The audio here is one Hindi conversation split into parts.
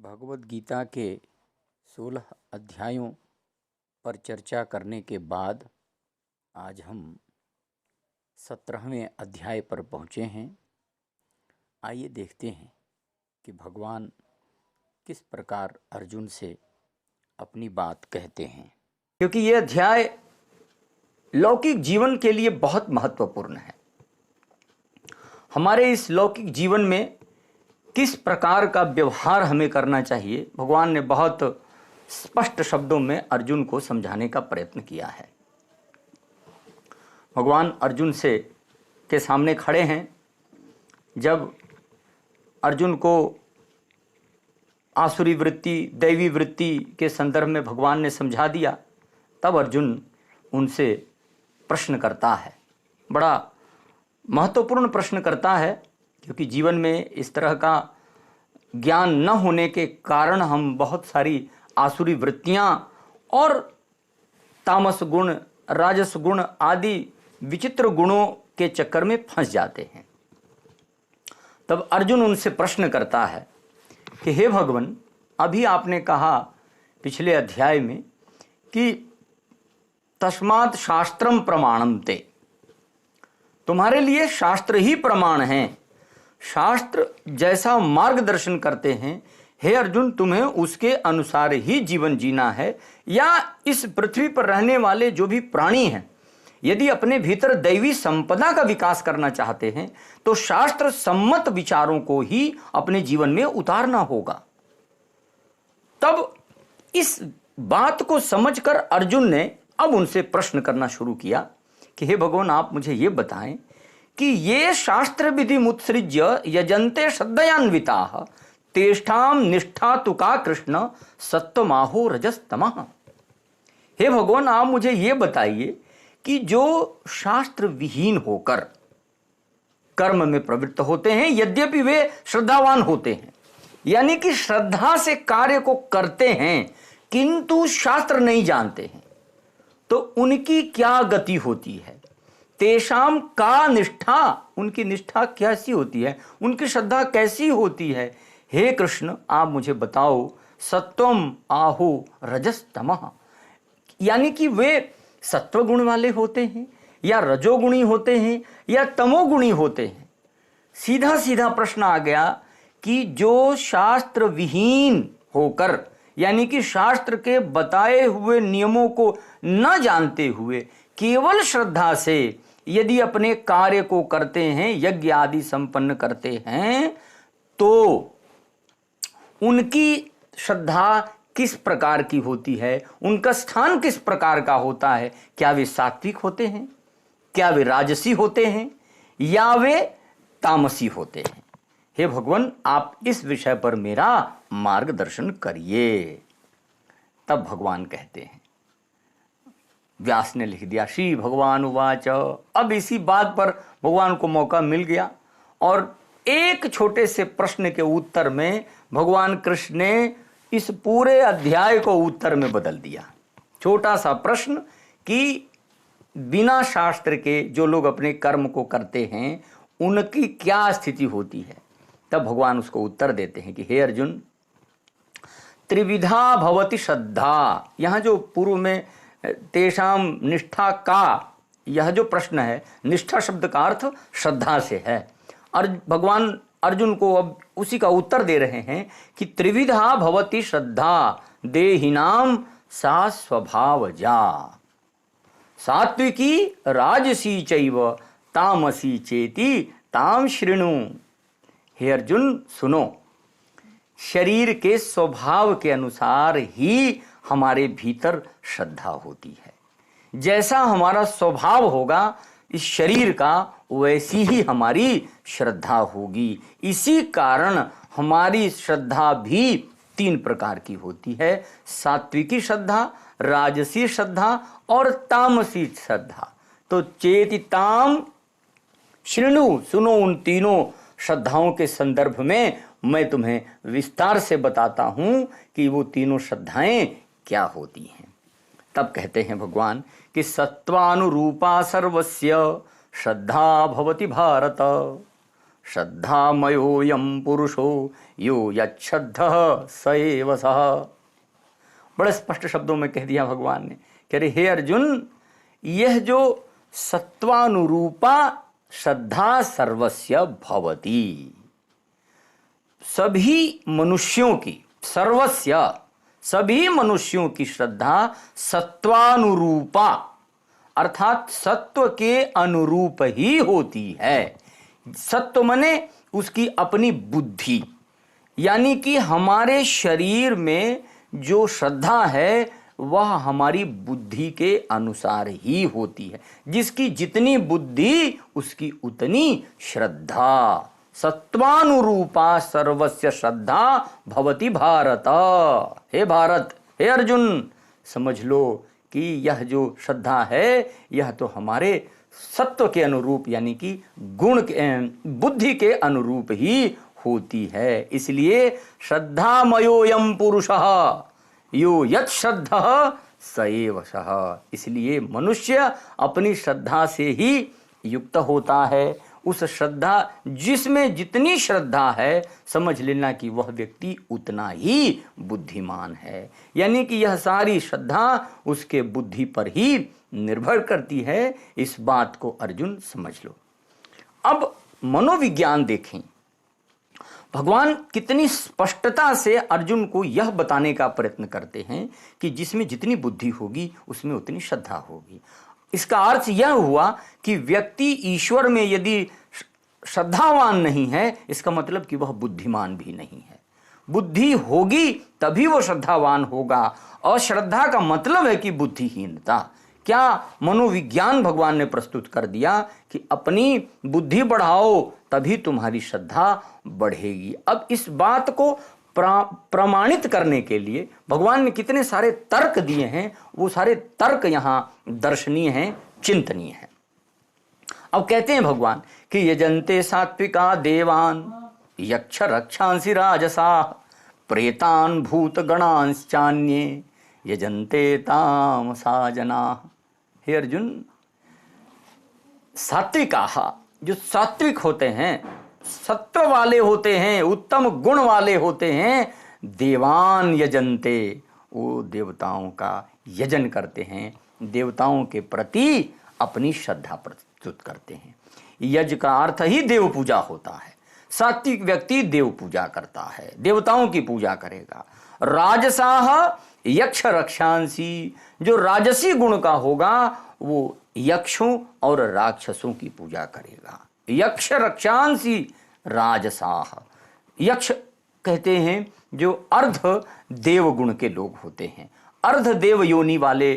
भगवद गीता के 16 अध्यायों पर चर्चा करने के बाद आज हम 17वें अध्याय पर पहुँचे हैं। आइए देखते हैं कि भगवान किस प्रकार अर्जुन से अपनी बात कहते हैं, क्योंकि ये अध्याय लौकिक जीवन के लिए बहुत महत्वपूर्ण है। हमारे इस लौकिक जीवन में किस प्रकार का व्यवहार हमें करना चाहिए, भगवान ने बहुत स्पष्ट शब्दों में अर्जुन को समझाने का प्रयत्न किया है। भगवान अर्जुन के सामने खड़े हैं। जब अर्जुन को आसुरी वृत्ति, दैवी वृत्ति के संदर्भ में भगवान ने समझा दिया, तब अर्जुन उनसे प्रश्न करता है। बड़ा महत्वपूर्ण प्रश्न करता है, क्योंकि जीवन में इस तरह का ज्ञान न होने के कारण हम बहुत सारी आसुरी वृत्तियां और तामस गुण, राजस गुण आदि विचित्र गुणों के चक्कर में फंस जाते हैं। तब अर्जुन उनसे प्रश्न करता है कि हे भगवान, अभी आपने कहा पिछले अध्याय में कि तस्मात् शास्त्रम प्रमाणम ते, तुम्हारे लिए शास्त्र ही प्रमाण हैं, शास्त्र जैसा मार्गदर्शन करते हैं। हे अर्जुन, तुम्हें उसके अनुसार ही जीवन जीना है, या इस पृथ्वी पर रहने वाले जो भी प्राणी हैं, यदि अपने भीतर दैवी संपदा का विकास करना चाहते हैं तो शास्त्र सम्मत विचारों को ही अपने जीवन में उतारना होगा। तब इस बात को समझकर अर्जुन ने अब उनसे प्रश्न करना शुरू किया कि हे भगवान, आप मुझे ये बताएं कि ये शास्त्र विधि मुत्सृज्य यजन्ते श्रद्धयान्विताः तेषां निष्ठा तु का कृष्ण सत्वमाहो रजस्तमः। हे भगवान, आप मुझे ये बताइए कि जो शास्त्र विहीन होकर कर्म में प्रवृत्त होते हैं, यद्यपि वे श्रद्धावान होते हैं, यानी कि श्रद्धा से कार्य को करते हैं किंतु शास्त्र नहीं जानते हैं, तो उनकी क्या गति होती है? तेषाम का निष्ठा, उनकी निष्ठा कैसी होती है, उनकी श्रद्धा कैसी होती है? हे कृष्ण, आप मुझे बताओ। सत्वम आहु रजस्तमः, यानी कि वे सत्व गुण वाले होते हैं या रजोगुणी होते हैं या तमोगुणी होते हैं? सीधा सीधा प्रश्न आ गया कि जो शास्त्र विहीन होकर, यानी कि शास्त्र के बताए हुए नियमों को न जानते हुए केवल श्रद्धा से यदि अपने कार्य को करते हैं, यज्ञ आदि संपन्न करते हैं, तो उनकी श्रद्धा किस प्रकार की होती है, उनका स्थान किस प्रकार का होता है? क्या वे सात्विक होते हैं, क्या वे राजसी होते हैं, या वे तामसी होते हैं? हे भगवान, आप इस विषय पर मेरा मार्गदर्शन करिए। तब भगवान कहते हैं, व्यास ने लिख दिया, श्री भगवान उवाच। अब इसी बात पर भगवान को मौका मिल गया और एक छोटे से प्रश्न के उत्तर में भगवान कृष्ण ने इस पूरे अध्याय को उत्तर में बदल दिया। छोटा सा प्रश्न कि बिना शास्त्र के जो लोग अपने कर्म को करते हैं उनकी क्या स्थिति होती है? तब भगवान उसको उत्तर देते हैं कि हे अर्जुन, त्रिविधा भवति श्रद्धा। यहाँ जो पूर्व में तेषाम निष्ठा का, यह जो प्रश्न है, निष्ठा शब्द का अर्थ श्रद्धा से है, और भगवान अर्जुन को अब उसी का उत्तर दे रहे हैं कि त्रिविधा भवति श्रद्धा देहिनाम सा स्वभावजा, सात्विकी राजसी चैव तामसी चेति ताम शृणु। हे अर्जुन, सुनो, शरीर के स्वभाव के अनुसार ही हमारे भीतर श्रद्धा होती है। जैसा हमारा स्वभाव होगा इस शरीर का, वैसी ही हमारी श्रद्धा होगी। इसी कारण हमारी श्रद्धा भी 3 प्रकार की होती है, सात्विकी श्रद्धा, राजसी श्रद्धा और तामसी श्रद्धा। तो चेतिताम शृणु, सुनो, उन तीनों श्रद्धाओं के संदर्भ में मैं तुम्हें विस्तार से बताता हूं कि वो तीनों श्रद्धाएं क्या होती हैं। तब कहते हैं भगवान कि सत्वानुरूपा सर्वस्य श्रद्धा भवति भारत। श्रद्धामयोऽयं पुरुषो यो यच्छ्रद्धः स एव सः। बड़े स्पष्ट शब्दों में कह दिया भगवान ने कि अरे हे अर्जुन, यह जो सत्वानुरूपा श्रद्धा सर्वस्य भवति, सभी मनुष्यों की, सर्वस्य सभी मनुष्यों की श्रद्धा सत्वानुरूपा अर्थात सत्व के अनुरूप ही होती है। सत्व माने उसकी अपनी बुद्धि, यानी कि हमारे शरीर में जो श्रद्धा है वह हमारी बुद्धि के अनुसार ही होती है। जिसकी जितनी बुद्धि उसकी उतनी श्रद्धा। सत्वानुरूपा सर्वस्य श्रद्धा भवति भारत। हे भारत, हे अर्जुन, समझ लो कि यह जो श्रद्धा है यह तो हमारे सत्व के अनुरूप यानी कि गुण के, बुद्धि के अनुरूप ही होती है। इसलिए श्रद्धामयोऽयं पुरुषः यो यत् श्रद्धः स एव सः। इसलिए मनुष्य अपनी श्रद्धा से ही युक्त होता है। उस श्रद्धा, जिसमें जितनी श्रद्धा है, समझ लेना कि वह व्यक्ति उतना ही बुद्धिमान है। यानी कि यह सारी श्रद्धा उसके बुद्धि पर ही निर्भर करती है। इस बात को अर्जुन समझ लो। अब मनोविज्ञान देखें, भगवान कितनी स्पष्टता से अर्जुन को यह बताने का प्रयत्न करते हैं कि जिसमें जितनी बुद्धि होगी उसमें उतनी श्रद्धा होगी। इसका अर्थ यह हुआ कि व्यक्ति ईश्वर में यदि श्रद्धावान नहीं है, इसका मतलब कि वह बुद्धिमान भी नहीं है। बुद्धि होगी तभी वो श्रद्धावान होगा। अश्रद्धा का मतलब है कि बुद्धिहीनता। क्या मनोविज्ञान भगवान ने प्रस्तुत कर दिया कि अपनी बुद्धि बढ़ाओ तभी तुम्हारी श्रद्धा बढ़ेगी। अब इस बात को प्रमाणित करने के लिए भगवान ने कितने सारे तर्क दिए हैं। वो सारे तर्क यहाँ दर्शनीय हैं, चिंतनीय हैं। अब कहते हैं भगवान कि यजन्ते सात्विका देवान यक्ष रक्षांसि राजसा प्रेतान भूत गणांश्चान्ये यजन्ते तामसा जनाः। हे अर्जुन, सात्विकाः, जो सात्विक होते हैं, सत्व वाले होते हैं, उत्तम गुण वाले होते हैं, देवान यजन्ते, वो देवताओं का यजन करते हैं, देवताओं के प्रति अपनी श्रद्धा प्रस्तुत करते हैं। यज्ञ का अर्थ ही देव पूजा होता है। सात्विक व्यक्ति देव पूजा करता है, देवताओं की पूजा करेगा। राजसाह यक्ष रक्षांसी, जो राजसी गुण का होगा वो यक्षों और राक्षसों की पूजा करेगा। यक्ष रक्षांसी राजसाह, यक्ष कहते हैं जो अर्ध देव गुण के लोग होते हैं। अर्ध देव योनि वाले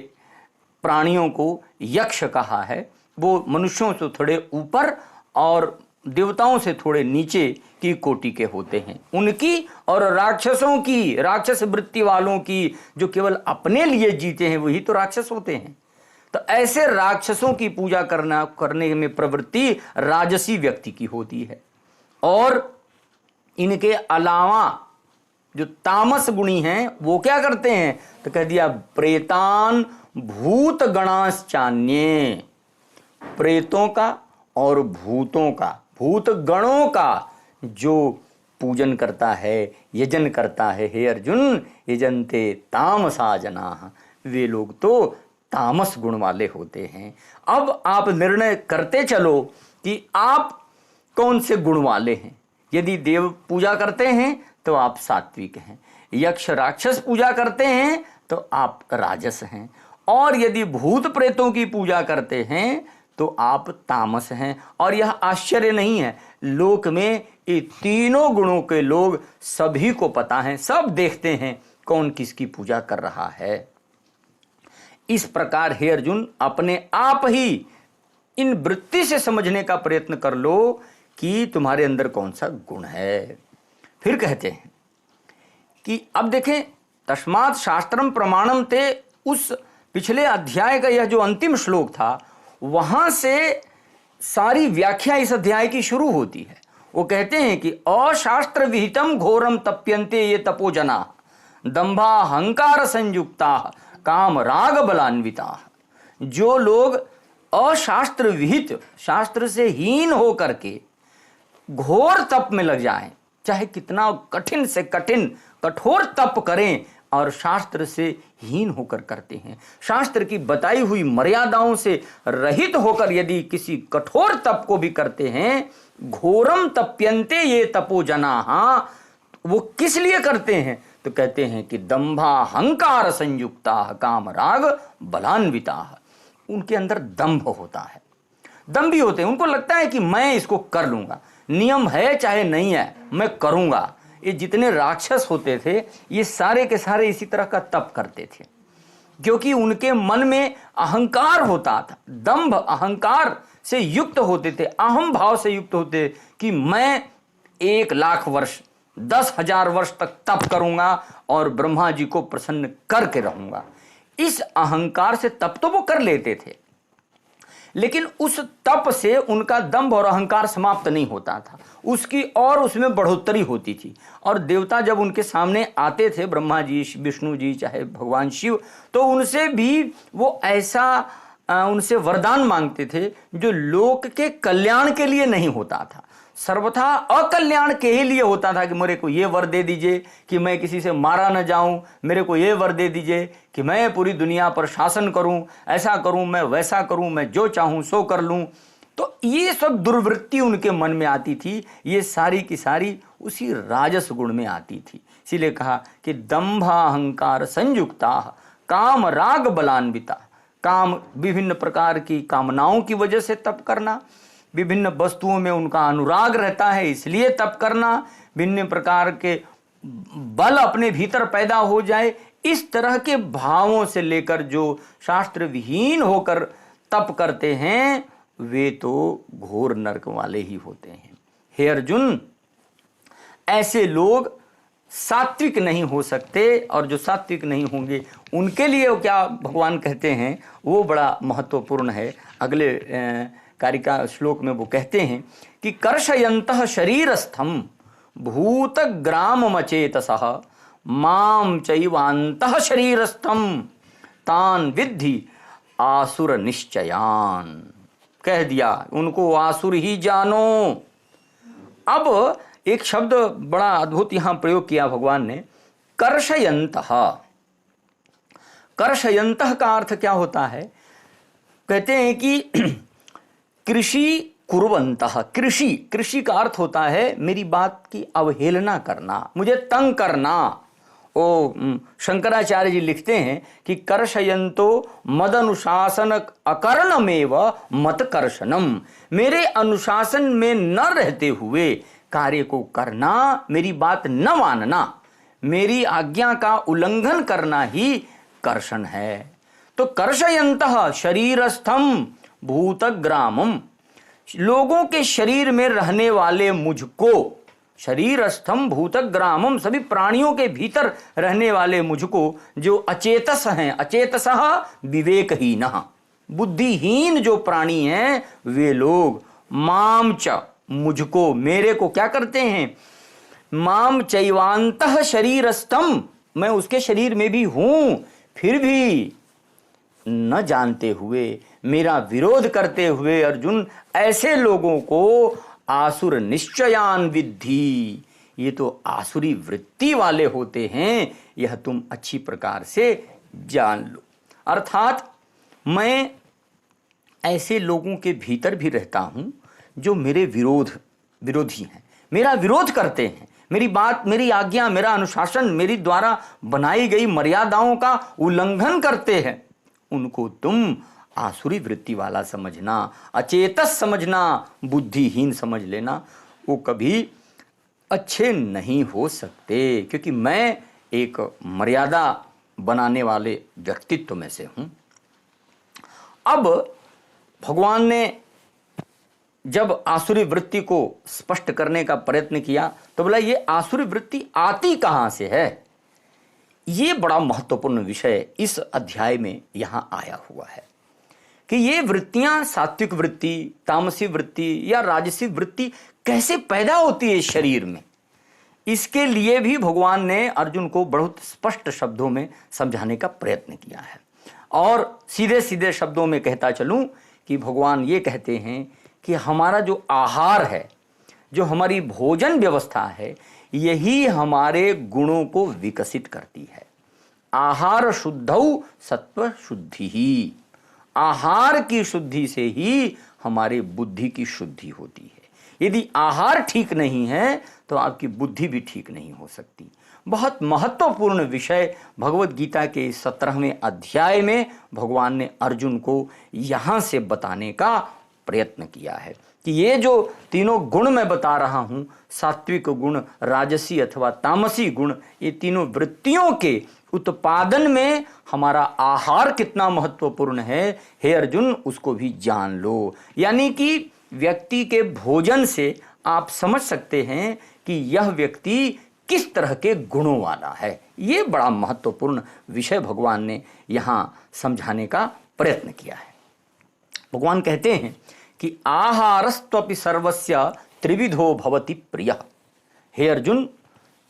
प्राणियों को यक्ष कहा है। वो मनुष्यों से थोड़े ऊपर और देवताओं से थोड़े नीचे की कोटि के होते हैं। उनकी और राक्षसों की, राक्षस वृत्ति वालों की, जो केवल अपने लिए जीते हैं, वही तो राक्षस होते हैं। तो ऐसे राक्षसों की पूजा करने में प्रवृत्ति राजसी व्यक्ति की होती है। और इनके अलावा जो तामस गुणी हैं वो क्या करते हैं, तो कह दिया प्रेतान भूत गणाश्चान्ये, प्रेतों का और भूतों का, भूत गणों का जो पूजन करता है, यजन करता है। हे अर्जुन, यजन्ते तामसा जनाः, वे लोग तो तामस गुण वाले होते हैं। अब आप निर्णय करते चलो कि आप कौन से गुण वाले हैं। यदि देव पूजा करते हैं तो आप सात्विक हैं, यक्ष राक्षस पूजा करते हैं तो आप राजस हैं, और यदि भूत प्रेतों की पूजा करते हैं तो आप तामस हैं। और यह आश्चर्य नहीं है, लोक में ये तीनों गुणों के लोग सभी को पता है, सब देखते हैं कौन किसकी पूजा कर रहा है। इस प्रकार हे अर्जुन, अपने आप ही इन वृत्ति से समझने का प्रयत्न कर लो कि तुम्हारे अंदर कौन सा गुण है। फिर कहते हैं कि अब देखें, तस्मात् शास्त्रम प्रमाणम ते, उस पिछले अध्याय का यह जो अंतिम श्लोक था वहां से सारी व्याख्या इस अध्याय की शुरू होती है। वो कहते हैं कि अशास्त्र विहितम घोरम तप्यन्ते ये तपोजना दंभाहंकार संयुक्ता काम राग बलान्विता। जो लोग अशास्त्र विहित, शास्त्र से हीन हो करके घोर तप में लग जाएं, चाहे कितना कठिन से कठिन कठोर तप करें और शास्त्र से हीन होकर करते हैं, शास्त्र की बताई हुई मर्यादाओं से रहित होकर यदि किसी कठोर तप को भी करते हैं, घोरम तप्यन्ते ये तपो जनाः, वो किस लिए करते हैं? तो कहते हैं कि दंभाहंकार संयुक्ता काम राग बलान्विता, उनके अंदर दंभ होता है, दंभी होते हैं, उनको लगता है कि मैं इसको कर लूंगा, नियम है चाहे नहीं है मैं करूंगा। ये जितने राक्षस होते थे ये सारे के सारे इसी तरह का तप करते थे, क्योंकि उनके मन में अहंकार होता था, दंभ अहंकार से युक्त होते थे, अहम भाव से युक्त होते कि मैं 1,00,000 वर्ष 10,000 वर्ष तक तप करूंगा और ब्रह्मा जी को प्रसन्न करके रहूंगा। इस अहंकार से तप तो वो कर लेते थे, लेकिन उस तप से उनका दंभ और अहंकार समाप्त नहीं होता था, उसकी और उसमें बढ़ोतरी होती थी। और देवता जब उनके सामने आते थे, ब्रह्मा जी, विष्णु जी, चाहे भगवान शिव, तो उनसे भी वो ऐसा उनसे वरदान मांगते थे जो लोक के कल्याण के लिए नहीं होता था, सर्वथा अकल्याण के ही लिए होता था कि मेरे को ये वर दे दीजिए कि मैं किसी से मारा न जाऊं, मेरे को ये वर दे दीजिए कि मैं पूरी दुनिया पर शासन करूं, ऐसा करूं, मैं वैसा करूं, मैं जो चाहूं सो कर लूं। तो ये सब दुर्वृत्ति उनके मन में आती थी, ये सारी की सारी उसी राजस गुण में आती थी। इसीलिए कहा कि दंभाहंकार संयुक्ता काम राग बलान्विता, काम विभिन्न प्रकार की कामनाओं की वजह से तप करना, विभिन्न वस्तुओं में उनका अनुराग रहता है इसलिए तप करना, भिन्न प्रकार के बल अपने भीतर पैदा हो जाए, इस तरह के भावों से लेकर जो शास्त्र विहीन होकर तप करते हैं वे तो घोर नरक वाले ही होते हैं। हे अर्जुन, ऐसे लोग सात्विक नहीं हो सकते, और जो सात्विक नहीं होंगे उनके लिए क्या भगवान कहते हैं वो बड़ा महत्वपूर्ण है। अगले कारिका श्लोक में वो कहते हैं कि कर्षयन्तः शरीरस्थम भूतग्राममचेतसः माम चैवान्तः शरीरस्थम तान विद्धि आसुर निश्चयान, कह दिया उनको आसुर ही जानो। अब एक शब्द बड़ा अद्भुत यहां प्रयोग किया भगवान ने, कर्षयन्तः। कर्षयन्तः का अर्थ क्या होता है? कहते हैं कि कृषि कुर्वन्तः, कृषि का अर्थ होता है मेरी बात की अवहेलना करना, मुझे तंग करना। ओ शंकराचार्य जी लिखते हैं कि कर्षयन्तो मद अनुशासन अकर्णमेव मत कर्षणम, मेरे अनुशासन में न रहते हुए कार्य को करना, मेरी बात न मानना, मेरी आज्ञा का उल्लंघन करना ही कर्षण है। तो कर्षयन्तः शरीरस्थम भूतग्रामम, लोगों के शरीर में रहने वाले मुझको, शरीरस्थम भूतग्रामम, सभी प्राणियों के भीतर रहने वाले मुझको, जो अचेतस हैं, अचेतसः विवेकहीनः, बुद्धिहीन जो प्राणी हैं वे लोग, माम च, मुझको, मेरे को क्या करते हैं, माम चैवान्तः शरीरस्थम, मैं उसके शरीर में भी हूं, फिर भी न जानते हुए, मेरा विरोध करते हुए अर्जुन ऐसे लोगों को आसुर निश्चयान विद्धि, ये तो आसुरी वृत्ति वाले होते हैं, यह तुम अच्छी प्रकार से जान लो। अर्थात मैं ऐसे लोगों के भीतर भी रहता हूं जो मेरे विरोधी हैं, मेरा विरोध करते हैं, मेरी बात, मेरी आज्ञा, मेरा अनुशासन, मेरी द्वारा बनाई गई मर्यादाओं का उल्लंघन करते हैं, उनको तुम आसुरी वृत्ति वाला समझना, अचेतस समझना, बुद्धिहीन समझ लेना, वो कभी अच्छे नहीं हो सकते, क्योंकि मैं एक मर्यादा बनाने वाले व्यक्तित्व में से हूं। अब भगवान ने जब आसुरी वृत्ति को स्पष्ट करने का प्रयत्न किया तो बोला ये आसुरी वृत्ति आती कहां से है। ये बड़ा महत्वपूर्ण विषय इस अध्याय में यहां आया हुआ है कि ये वृत्तियां, सात्विक वृत्ति, तामसी वृत्ति या राजसी वृत्ति कैसे पैदा होती है शरीर में। इसके लिए भी भगवान ने अर्जुन को बहुत स्पष्ट शब्दों में समझाने का प्रयत्न किया है। और सीधे सीधे शब्दों में कहता चलूं कि भगवान ये कहते हैं कि हमारा जो आहार है, जो हमारी भोजन व्यवस्था है, यही हमारे गुणों को विकसित करती है। आहार शुद्धौ सत्व शुद्धि ही, आहार की शुद्धि से ही हमारे बुद्धि की शुद्धि होती है। यदि आहार ठीक नहीं है तो आपकी बुद्धि भी ठीक नहीं हो सकती। बहुत महत्वपूर्ण विषय भगवत गीता के 17वें अध्याय में भगवान ने अर्जुन को यहाँ से बताने का प्रयत्न किया है कि ये जो तीनों गुण मैं बता रहा हूँ, सात्विक गुण, राजसी अथवा तामसी गुण, ये तीनों वृत्तियों के उत्पादन में हमारा आहार कितना महत्वपूर्ण है, हे अर्जुन, उसको भी जान लो। यानी कि व्यक्ति के भोजन से आप समझ सकते हैं कि यह व्यक्ति किस तरह के गुणों वाला है। ये बड़ा महत्वपूर्ण विषय भगवान ने यहाँ समझाने का प्रयत्न किया है। भगवान कहते हैं कि आहारस्त्वपि सर्वस्य त्रिविधो भवति प्रियः। हे अर्जुन,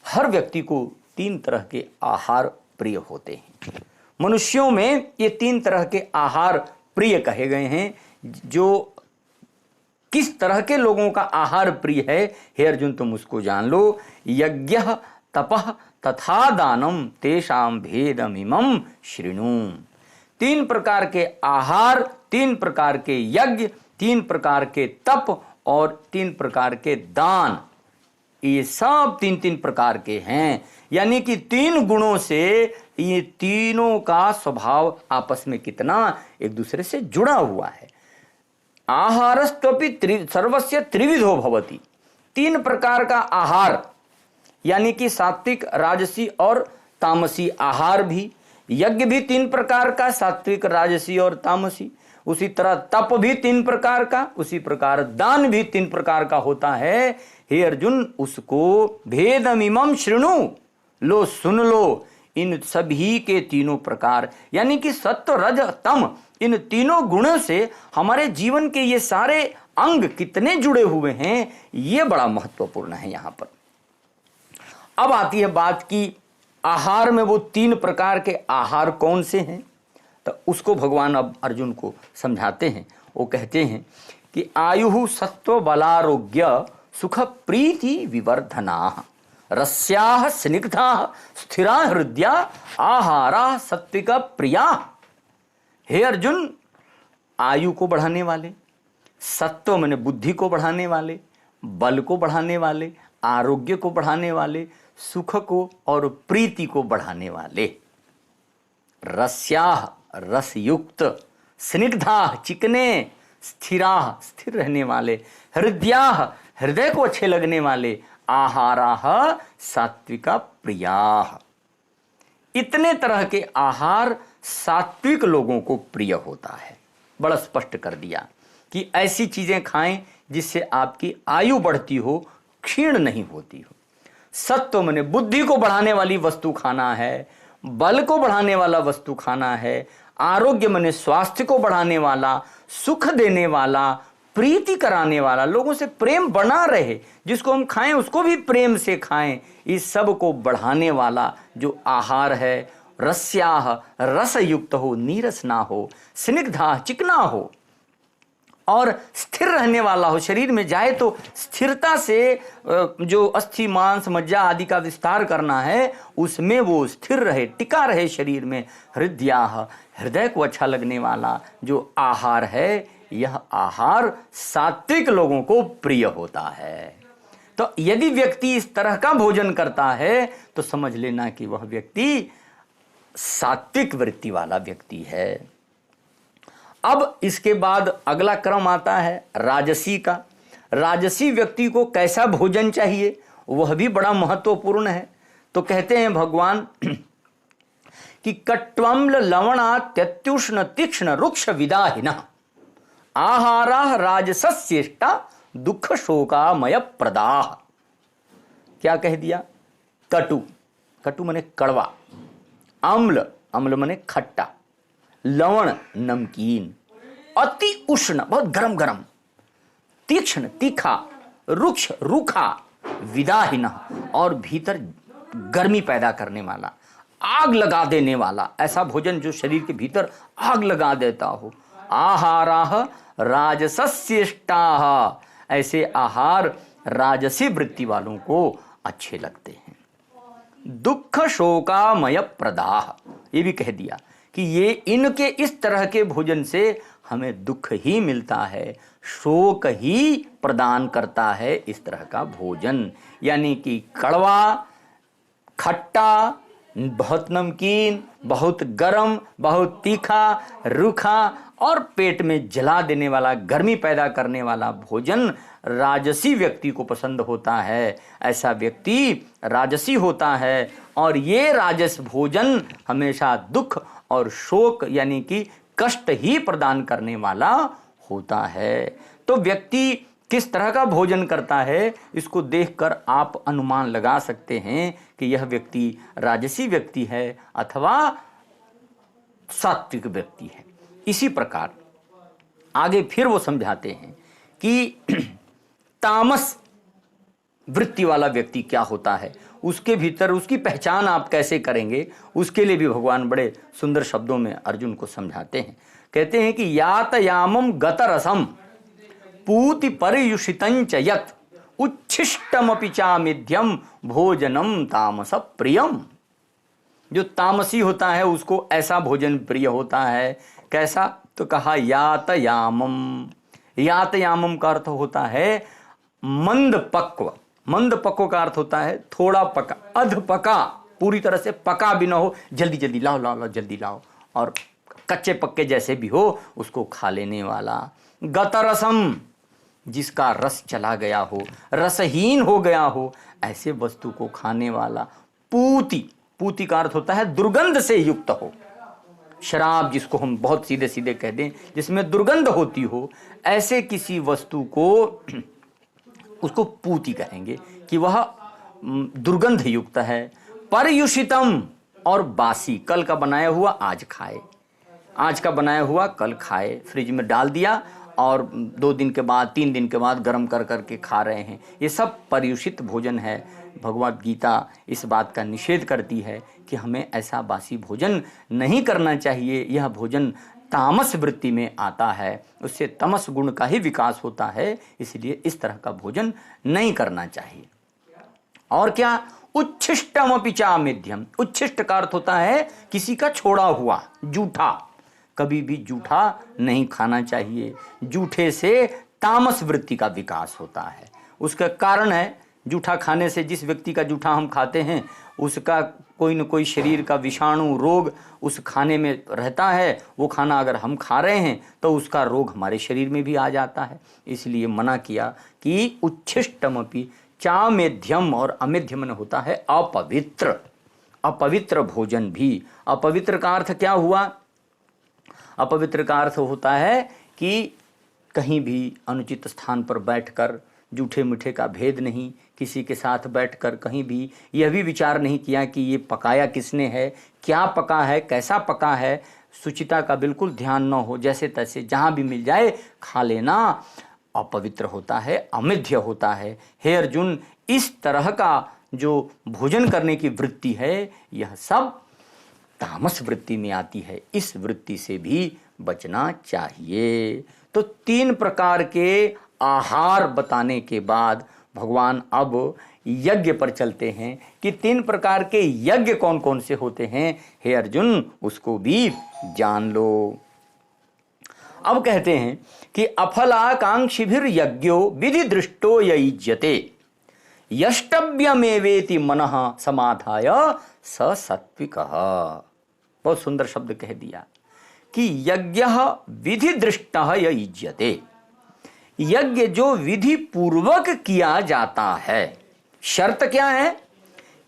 हर व्यक्ति को 3 तरह के आहार प्रिय होते हैं। मनुष्यों में ये 3 तरह के आहार प्रिय कहे गए हैं। जो किस तरह के लोगों का आहार प्रिय है, हे अर्जुन, तुम उसको जान लो। यज्ञः तपः तथा दानम तेषां भेदमिमं शृणु। 3 प्रकार के आहार, 3 प्रकार के यज्ञ, 3 प्रकार के तप और 3 प्रकार के दान, ये सब 3-3 प्रकार के हैं। यानी कि 3 गुणों से ये तीनों का स्वभाव आपस में कितना एक दूसरे से जुड़ा हुआ है। आहारस्त्वपि सर्वस्य त्रिविधो भवति। 3 प्रकार का आहार, यानी कि सात्विक, राजसी और तामसी आहार भी। यज्ञ भी 3 प्रकार का, सात्विक, राजसी और तामसी। उसी तरह तप भी 3 प्रकार का, उसी प्रकार दान भी 3 प्रकार का होता है। हे अर्जुन, उसको भेदमिमं शृणु, लो सुन लो, इन सभी के तीनों प्रकार, यानी कि सत्व, रज, तम, इन तीनों गुणों से हमारे जीवन के ये सारे अंग कितने जुड़े हुए हैं, ये बड़ा महत्वपूर्ण है। यहां पर अब आती है बात की आहार में वो 3 प्रकार के आहार कौन से हैं, तो उसको भगवान अब अर्जुन को समझाते हैं। वो कहते हैं कि आयुः सत्व बलारोग्य सुख प्रीति विवर्धना रस्याः स्निग्धाः स्थिरा हृदया आहारा सात्विक प्रिया। हे अर्जुन, आयु को बढ़ाने वाले, सत्व माने बुद्धि को बढ़ाने वाले, बल को बढ़ाने वाले, आरोग्य को बढ़ाने वाले, सुख को और प्रीति को बढ़ाने वाले, रस्याः रसयुक्त, स्निग्धाः चिकने, स्थिराः स्थिर रहने वाले, हृदयाः हृदय को अच्छे लगने वाले, आहाराः सात्विक प्रियाः। इतने तरह के आहार सात्विक लोगों को प्रिय होता है। बड़ा स्पष्ट कर दिया कि ऐसी चीजें खाएं जिससे आपकी आयु बढ़ती हो, क्षीण नहीं होती हो। सत्व माने बुद्धि को बढ़ाने वाली वस्तु खाना है, बल को बढ़ाने वाला वस्तु खाना है, आरोग्य माने स्वास्थ्य को बढ़ाने वाला, सुख देने वाला, प्रीति कराने वाला, लोगों से प्रेम बना रहे, जिसको हम खाएं उसको भी प्रेम से खाएं, इस सब को बढ़ाने वाला जो आहार है। रस्याः रसयुक्त हो, नीरस ना हो, स्निग्धा चिकना हो और स्थिर रहने वाला हो। शरीर में जाए तो स्थिरता से जो अस्थि मांस मज्जा आदि का विस्तार करना है, उसमें वो स्थिर रहे, टिका रहे शरीर में। हृदयाः हृदय को अच्छा लगने वाला जो आहार है, यह आहार सात्विक लोगों को प्रिय होता है। तो यदि व्यक्ति इस तरह का भोजन करता है तो समझ लेना कि वह व्यक्ति सात्विक वृत्ति वाला व्यक्ति है। अब इसके बाद अगला क्रम आता है राजसी का। राजसी व्यक्ति को कैसा भोजन चाहिए, वह भी बड़ा महत्वपूर्ण है। तो कहते हैं भगवान कि कट्वम्ल लवणा त्यत्युष्ण तीक्ष्ण रुक्ष विदाहिनः आहाराः राजसस्येष्टा दुख शोकामय प्रदाः। क्या कह दिया? कटु, कटु माने कड़वा, अम्ल, अम्ल माने खट्टा, लवण नमकीन, अति उष्ण बहुत गरम गरम, तीक्ष्ण तीखा, रुक्ष रूखा, विदाहीन और भीतर गर्मी पैदा करने वाला, आग लगा देने वाला, ऐसा भोजन जो शरीर के भीतर आग लगा देता हो। आहाराः राजसस्येष्टाः, ऐसे आहार राजसी वृत्ति वालों को अच्छे लगते हैं। दुख शोकामय प्रदाह, ये भी कह दिया कि ये इनके इस तरह के भोजन से हमें दुख ही मिलता है, शोक ही प्रदान करता है इस तरह का भोजन। यानी कि कड़वा, खट्टा, बहुत नमकीन, बहुत गरम, बहुत तीखा, रूखा और पेट में जला देने वाला, गर्मी पैदा करने वाला भोजन राजसी व्यक्ति को पसंद होता है। ऐसा व्यक्ति राजसी होता है और ये राजस भोजन हमेशा दुख और शोक यानी कि कष्ट ही प्रदान करने वाला होता है। तो व्यक्ति किस तरह का भोजन करता है, इसको देखकर आप अनुमान लगा सकते हैं कि यह व्यक्ति राजसी व्यक्ति है अथवा सात्विक व्यक्ति है। इसी प्रकार आगे फिर वो समझाते हैं कि तामस वृत्ति वाला व्यक्ति क्या होता है, उसके भीतर उसकी पहचान आप कैसे करेंगे, उसके लिए भी भगवान बड़े सुंदर शब्दों में अर्जुन को समझाते हैं। कहते हैं कि यातयामम गतरसम पूति पर्युषितंच यत् उच्छिष्टमपि चामिध्यम भोजनम तामस प्रियम। जो तामसी होता है उसको ऐसा भोजन प्रिय होता है। कैसा? तो कहा यातयामम। यातयामम का अर्थ होता है मंद पक्व। मंद पक्व का अर्थ होता है थोड़ा पका, अध पका, पूरी तरह से पका भी ना हो, जल्दी जल्दी लाओ लाओ लाओ जल्दी लाओ, और कच्चे पक्के जैसे भी हो उसको खा लेने वाला। गतरसम, जिसका रस चला गया हो, रसहीन हो गया हो, ऐसे वस्तु को खाने वाला। पूति, पूति का अर्थ होता है दुर्गंध से युक्त हो। शराब जिसको हम बहुत सीधे सीधे कह दें, जिसमें दुर्गंध होती हो, ऐसे किसी वस्तु को उसको पूति कहेंगे कि वह दुर्गंध युक्त है। पर्युषितम, और बासी, कल का बनाया हुआ आज खाए, आज का बनाया हुआ कल खाए, फ्रिज में डाल दिया और 2 दिन के बाद 3 दिन के बाद गर्म कर करके खा रहे हैं, ये सब पर्युषित भोजन है। भगवद गीता इस बात का निषेध करती है कि हमें ऐसा बासी भोजन नहीं करना चाहिए। यह भोजन तामस वृत्ति में आता है, उससे तमस गुण का ही विकास होता है, इसलिए इस तरह का भोजन नहीं करना चाहिए। और क्या? उच्छिष्टमपि चामेध्यम। उच्छिष्ट का अर्थ होता है किसी का छोड़ा हुआ, जूठा। कभी भी जूठा नहीं खाना चाहिए। जूठे से तामस वृत्ति का विकास होता है। उसका कारण है, जूठा खाने से, जिस व्यक्ति का जूठा हम खाते हैं उसका कोई न कोई शरीर का विषाणु रोग उस खाने में रहता है। वो खाना अगर हम खा रहे हैं तो उसका रोग हमारे शरीर में भी आ जाता है। इसलिए मना किया कि उच्छिष्टमपि चामेध्यम, और अमेध्य मन होता है अपवित्र, अपवित्र भोजन भी। अपवित्र का अर्थ क्या हुआ? अपवित्र का अर्थ होता है कि कहीं भी अनुचित स्थान पर बैठकर, जूठे मीठे का भेद नहीं, किसी के साथ बैठकर कहीं भी यह भी विचार नहीं किया कि ये पकाया किसने है, क्या पका है, कैसा पका है, शुचिता का बिल्कुल ध्यान न हो, जैसे तैसे जहाँ भी मिल जाए खा लेना, अपवित्र होता है, अमेध्य होता है। हे अर्जुन, इस तरह का जो भोजन करने की वृत्ति है यह सब तामस वृत्ति में आती है। इस वृत्ति से भी बचना चाहिए। तो 3 प्रकार के आहार बताने के बाद भगवान अब यज्ञ पर चलते हैं कि 3 प्रकार के यज्ञ कौन कौन से होते हैं। हे अर्जुन, उसको भी जान लो। अब कहते हैं कि अफलाकांक्षिभिर यज्ञो विधि दृष्टो युज्यते यष्टव्यमेवेति मनः समाधाय स सात्विकः। बहुत सुंदर शब्द कह दिया कि यज्ञ विधि दृष्टः युज्यते। यज्ञ जो विधि पूर्वक किया जाता है, शर्त क्या है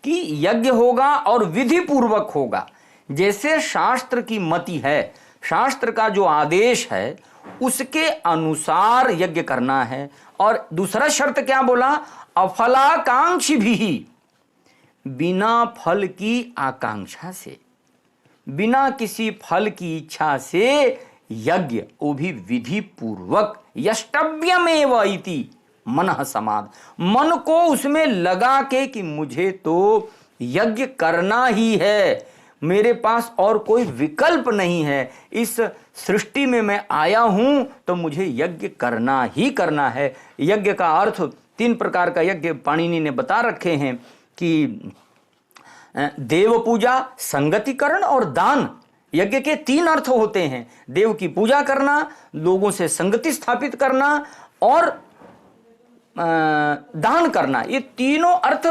कि यज्ञ होगा और विधि पूर्वक होगा। जैसे शास्त्र की मति है, शास्त्र का जो आदेश है उसके अनुसार यज्ञ करना है। और दूसरा शर्त क्या बोला? अफलाकांक्षी भी, बिना फल की आकांक्षा से, बिना किसी फल की इच्छा से यज्ञ, वो भी विधि पूर्वक। यष्टव्यमेव इति मनः समाद, मन को उसमें लगा के कि मुझे तो यज्ञ करना ही है, मेरे पास और कोई विकल्प नहीं है, इस सृष्टि में मैं आया हूं तो मुझे यज्ञ करना ही करना है। यज्ञ का अर्थ तीन प्रकार का यज्ञ पाणिनि ने बता रखे हैं कि देव पूजा, संगतिकरण और दान। यज्ञ के तीन अर्थ होते हैं, देव की पूजा करना, लोगों से संगति स्थापित करना और दान करना। ये तीनों अर्थ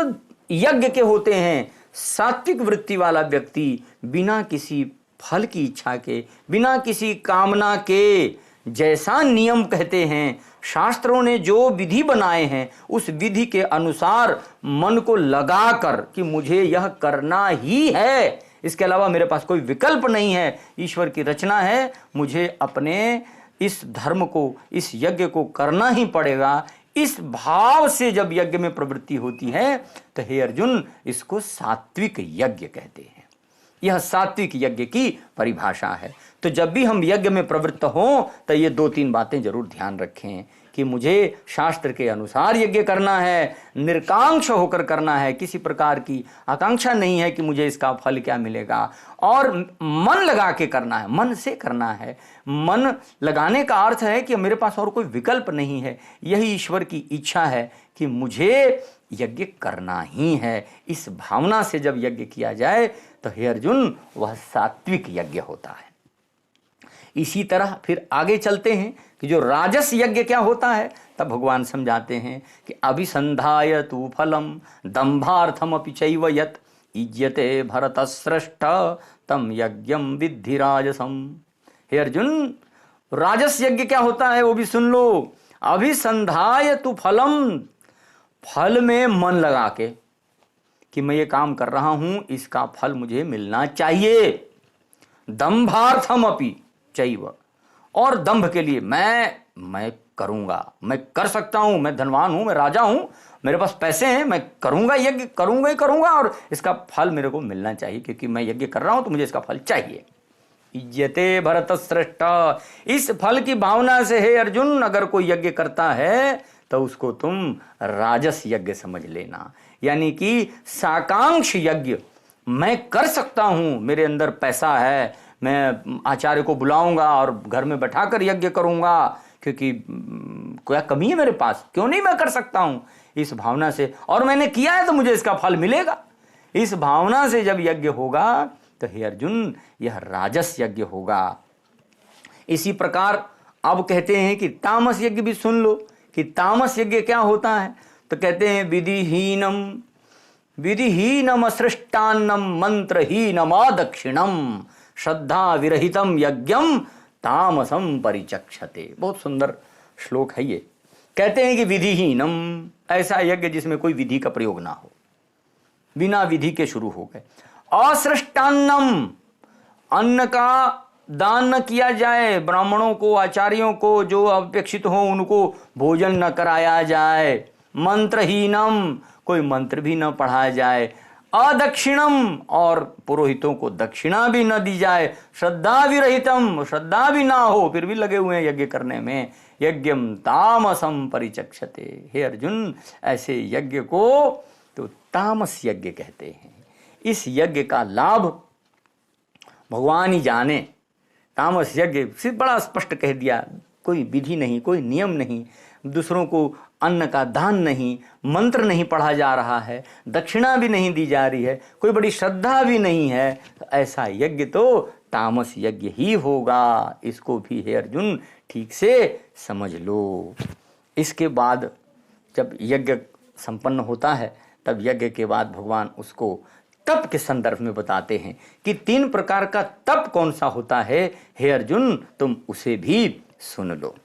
यज्ञ के होते हैं। सात्विक वृत्ति वाला व्यक्ति बिना किसी फल की इच्छा के, बिना किसी कामना के, जैसा नियम कहते हैं, शास्त्रों ने जो विधि बनाए हैं उस विधि के अनुसार मन को लगाकर कि मुझे यह करना ही है, इसके अलावा मेरे पास कोई विकल्प नहीं है, ईश्वर की रचना है, मुझे अपने इस धर्म को, इस यज्ञ को करना ही पड़ेगा, इस भाव से जब यज्ञ में प्रवृत्ति होती है तो हे अर्जुन इसको सात्विक यज्ञ कहते हैं। यह सात्विक यज्ञ की परिभाषा है। तो जब भी हम यज्ञ में प्रवृत्त हों तो ये दो तीन बातें जरूर ध्यान रखें कि मुझे शास्त्र के अनुसार यज्ञ करना है, निरकांक्ष होकर करना है, किसी प्रकार की आकांक्षा नहीं है कि मुझे इसका फल क्या मिलेगा, और मन लगा के करना है, मन से करना है। मन लगाने का अर्थ है कि मेरे पास और कोई विकल्प नहीं है, यही ईश्वर की इच्छा है कि मुझे यज्ञ करना ही है। इस भावना से जब यज्ञ किया जाए तो हे अर्जुन वह सात्विक यज्ञ होता है। इसी तरह फिर आगे चलते हैं कि जो राजस यज्ञ क्या होता है, तब भगवान समझाते हैं कि अभिसंधाय तु फलम दंभार्थमपि चैव यत् इज्यते भरतश्रेष्ठ तम यज्ञम विद्धि राजसम। हे अर्जुन राजस यज्ञ क्या होता है वो भी सुन लो। अभिसंधाय तु फलम, फल में मन लगा के कि मैं ये काम कर रहा हूं, इसका फल मुझे मिलना चाहिए। दंभार्थमपि चैव, और दंभ के लिए मैं करूंगा, मैं कर सकता हूं, मैं धनवान हूं, मैं राजा हूं, मेरे पास पैसे हैं, मैं करूंगा, यज्ञ करूंगा ही करूंगा और इसका फल मेरे को मिलना चाहिए, क्योंकि मैं यज्ञ कर रहा हूं तो मुझे इसका फल चाहिए। इज्जते भरत श्रेष्ठ, इस फल की भावना से हे अर्जुन अगर कोई यज्ञ करता है तो उसको तुम राजस यज्ञ समझ लेना, यानी कि साकांक्ष यज्ञ। मैं कर सकता हूं, मेरे अंदर पैसा है, मैं आचार्य को बुलाऊंगा और घर में बैठाकर यज्ञ करूंगा, क्योंकि क्या कमी है मेरे पास, क्यों नहीं मैं कर सकता हूं, इस भावना से, और मैंने किया है तो मुझे इसका फल मिलेगा, इस भावना से जब यज्ञ होगा तो हे अर्जुन यह राजस यज्ञ होगा। इसी प्रकार अब कहते हैं कि तामस यज्ञ भी सुन लो कि तामस यज्ञ क्या होता है। तो कहते हैं विधिहीनम असृष्टान्नम मंत्रहीनम अदक्षिणम श्रद्धा विरहितम यज्ञम तामसम परिचक्षते। बहुत सुंदर श्लोक है ये। कहते हैं कि विधिहीनम, ऐसा यज्ञ जिसमें कोई विधि का प्रयोग ना हो, बिना विधि के शुरू हो गए। असृष्टान्नम, अन्न का दान न किया जाए, ब्राह्मणों को, आचार्यों को जो अपेक्षित हो उनको भोजन न कराया जाए। मंत्रहीनम, कोई मंत्र भी न पढ़ाया जाए। अदक्षिणम, और पुरोहितों को दक्षिणा भी न दी जाए। श्रद्धा विरहितम, श्रद्धा भी ना हो फिर भी लगे हुए हैं यज्ञ करने में। यज्ञम तामसम परिचक्षते। हे अर्जुन ऐसे यज्ञ को तो तामस यज्ञ कहते हैं। इस यज्ञ का लाभ भगवान ही जाने। तामस यज्ञ से बड़ा स्पष्ट कह दिया, कोई विधि नहीं, कोई नियम नहीं, दूसरों को अन्न का दान नहीं, मंत्र नहीं पढ़ा जा रहा है, दक्षिणा भी नहीं दी जा रही है, कोई बड़ी श्रद्धा भी नहीं है, तो ऐसा यज्ञ तो तामस यज्ञ ही होगा। इसको भी हे अर्जुन ठीक से समझ लो। इसके बाद जब यज्ञ संपन्न होता है तब यज्ञ के बाद भगवान उसको तप के संदर्भ में बताते हैं कि 3 प्रकार का तप कौन सा होता है। हे अर्जुन तुम उसे भी सुन लो।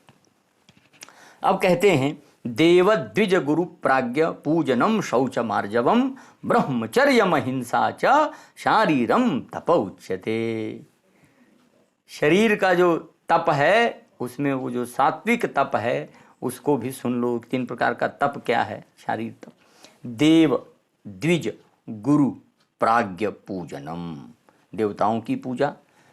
अब कहते हैं देव द्विज गुरु प्राज्ञ पूजनम शौच मार्जवम ब्रह्मचर्य महिंसा च शारीरम तप उच्यते। शरीर का जो तप है उसमें वो जो सात्विक तप है उसको भी सुन लो। 3 प्रकार का तप क्या है। शारीर तप, देव द्विज गुरु प्राज्ञ पूजनम, देवताओं की पूजा,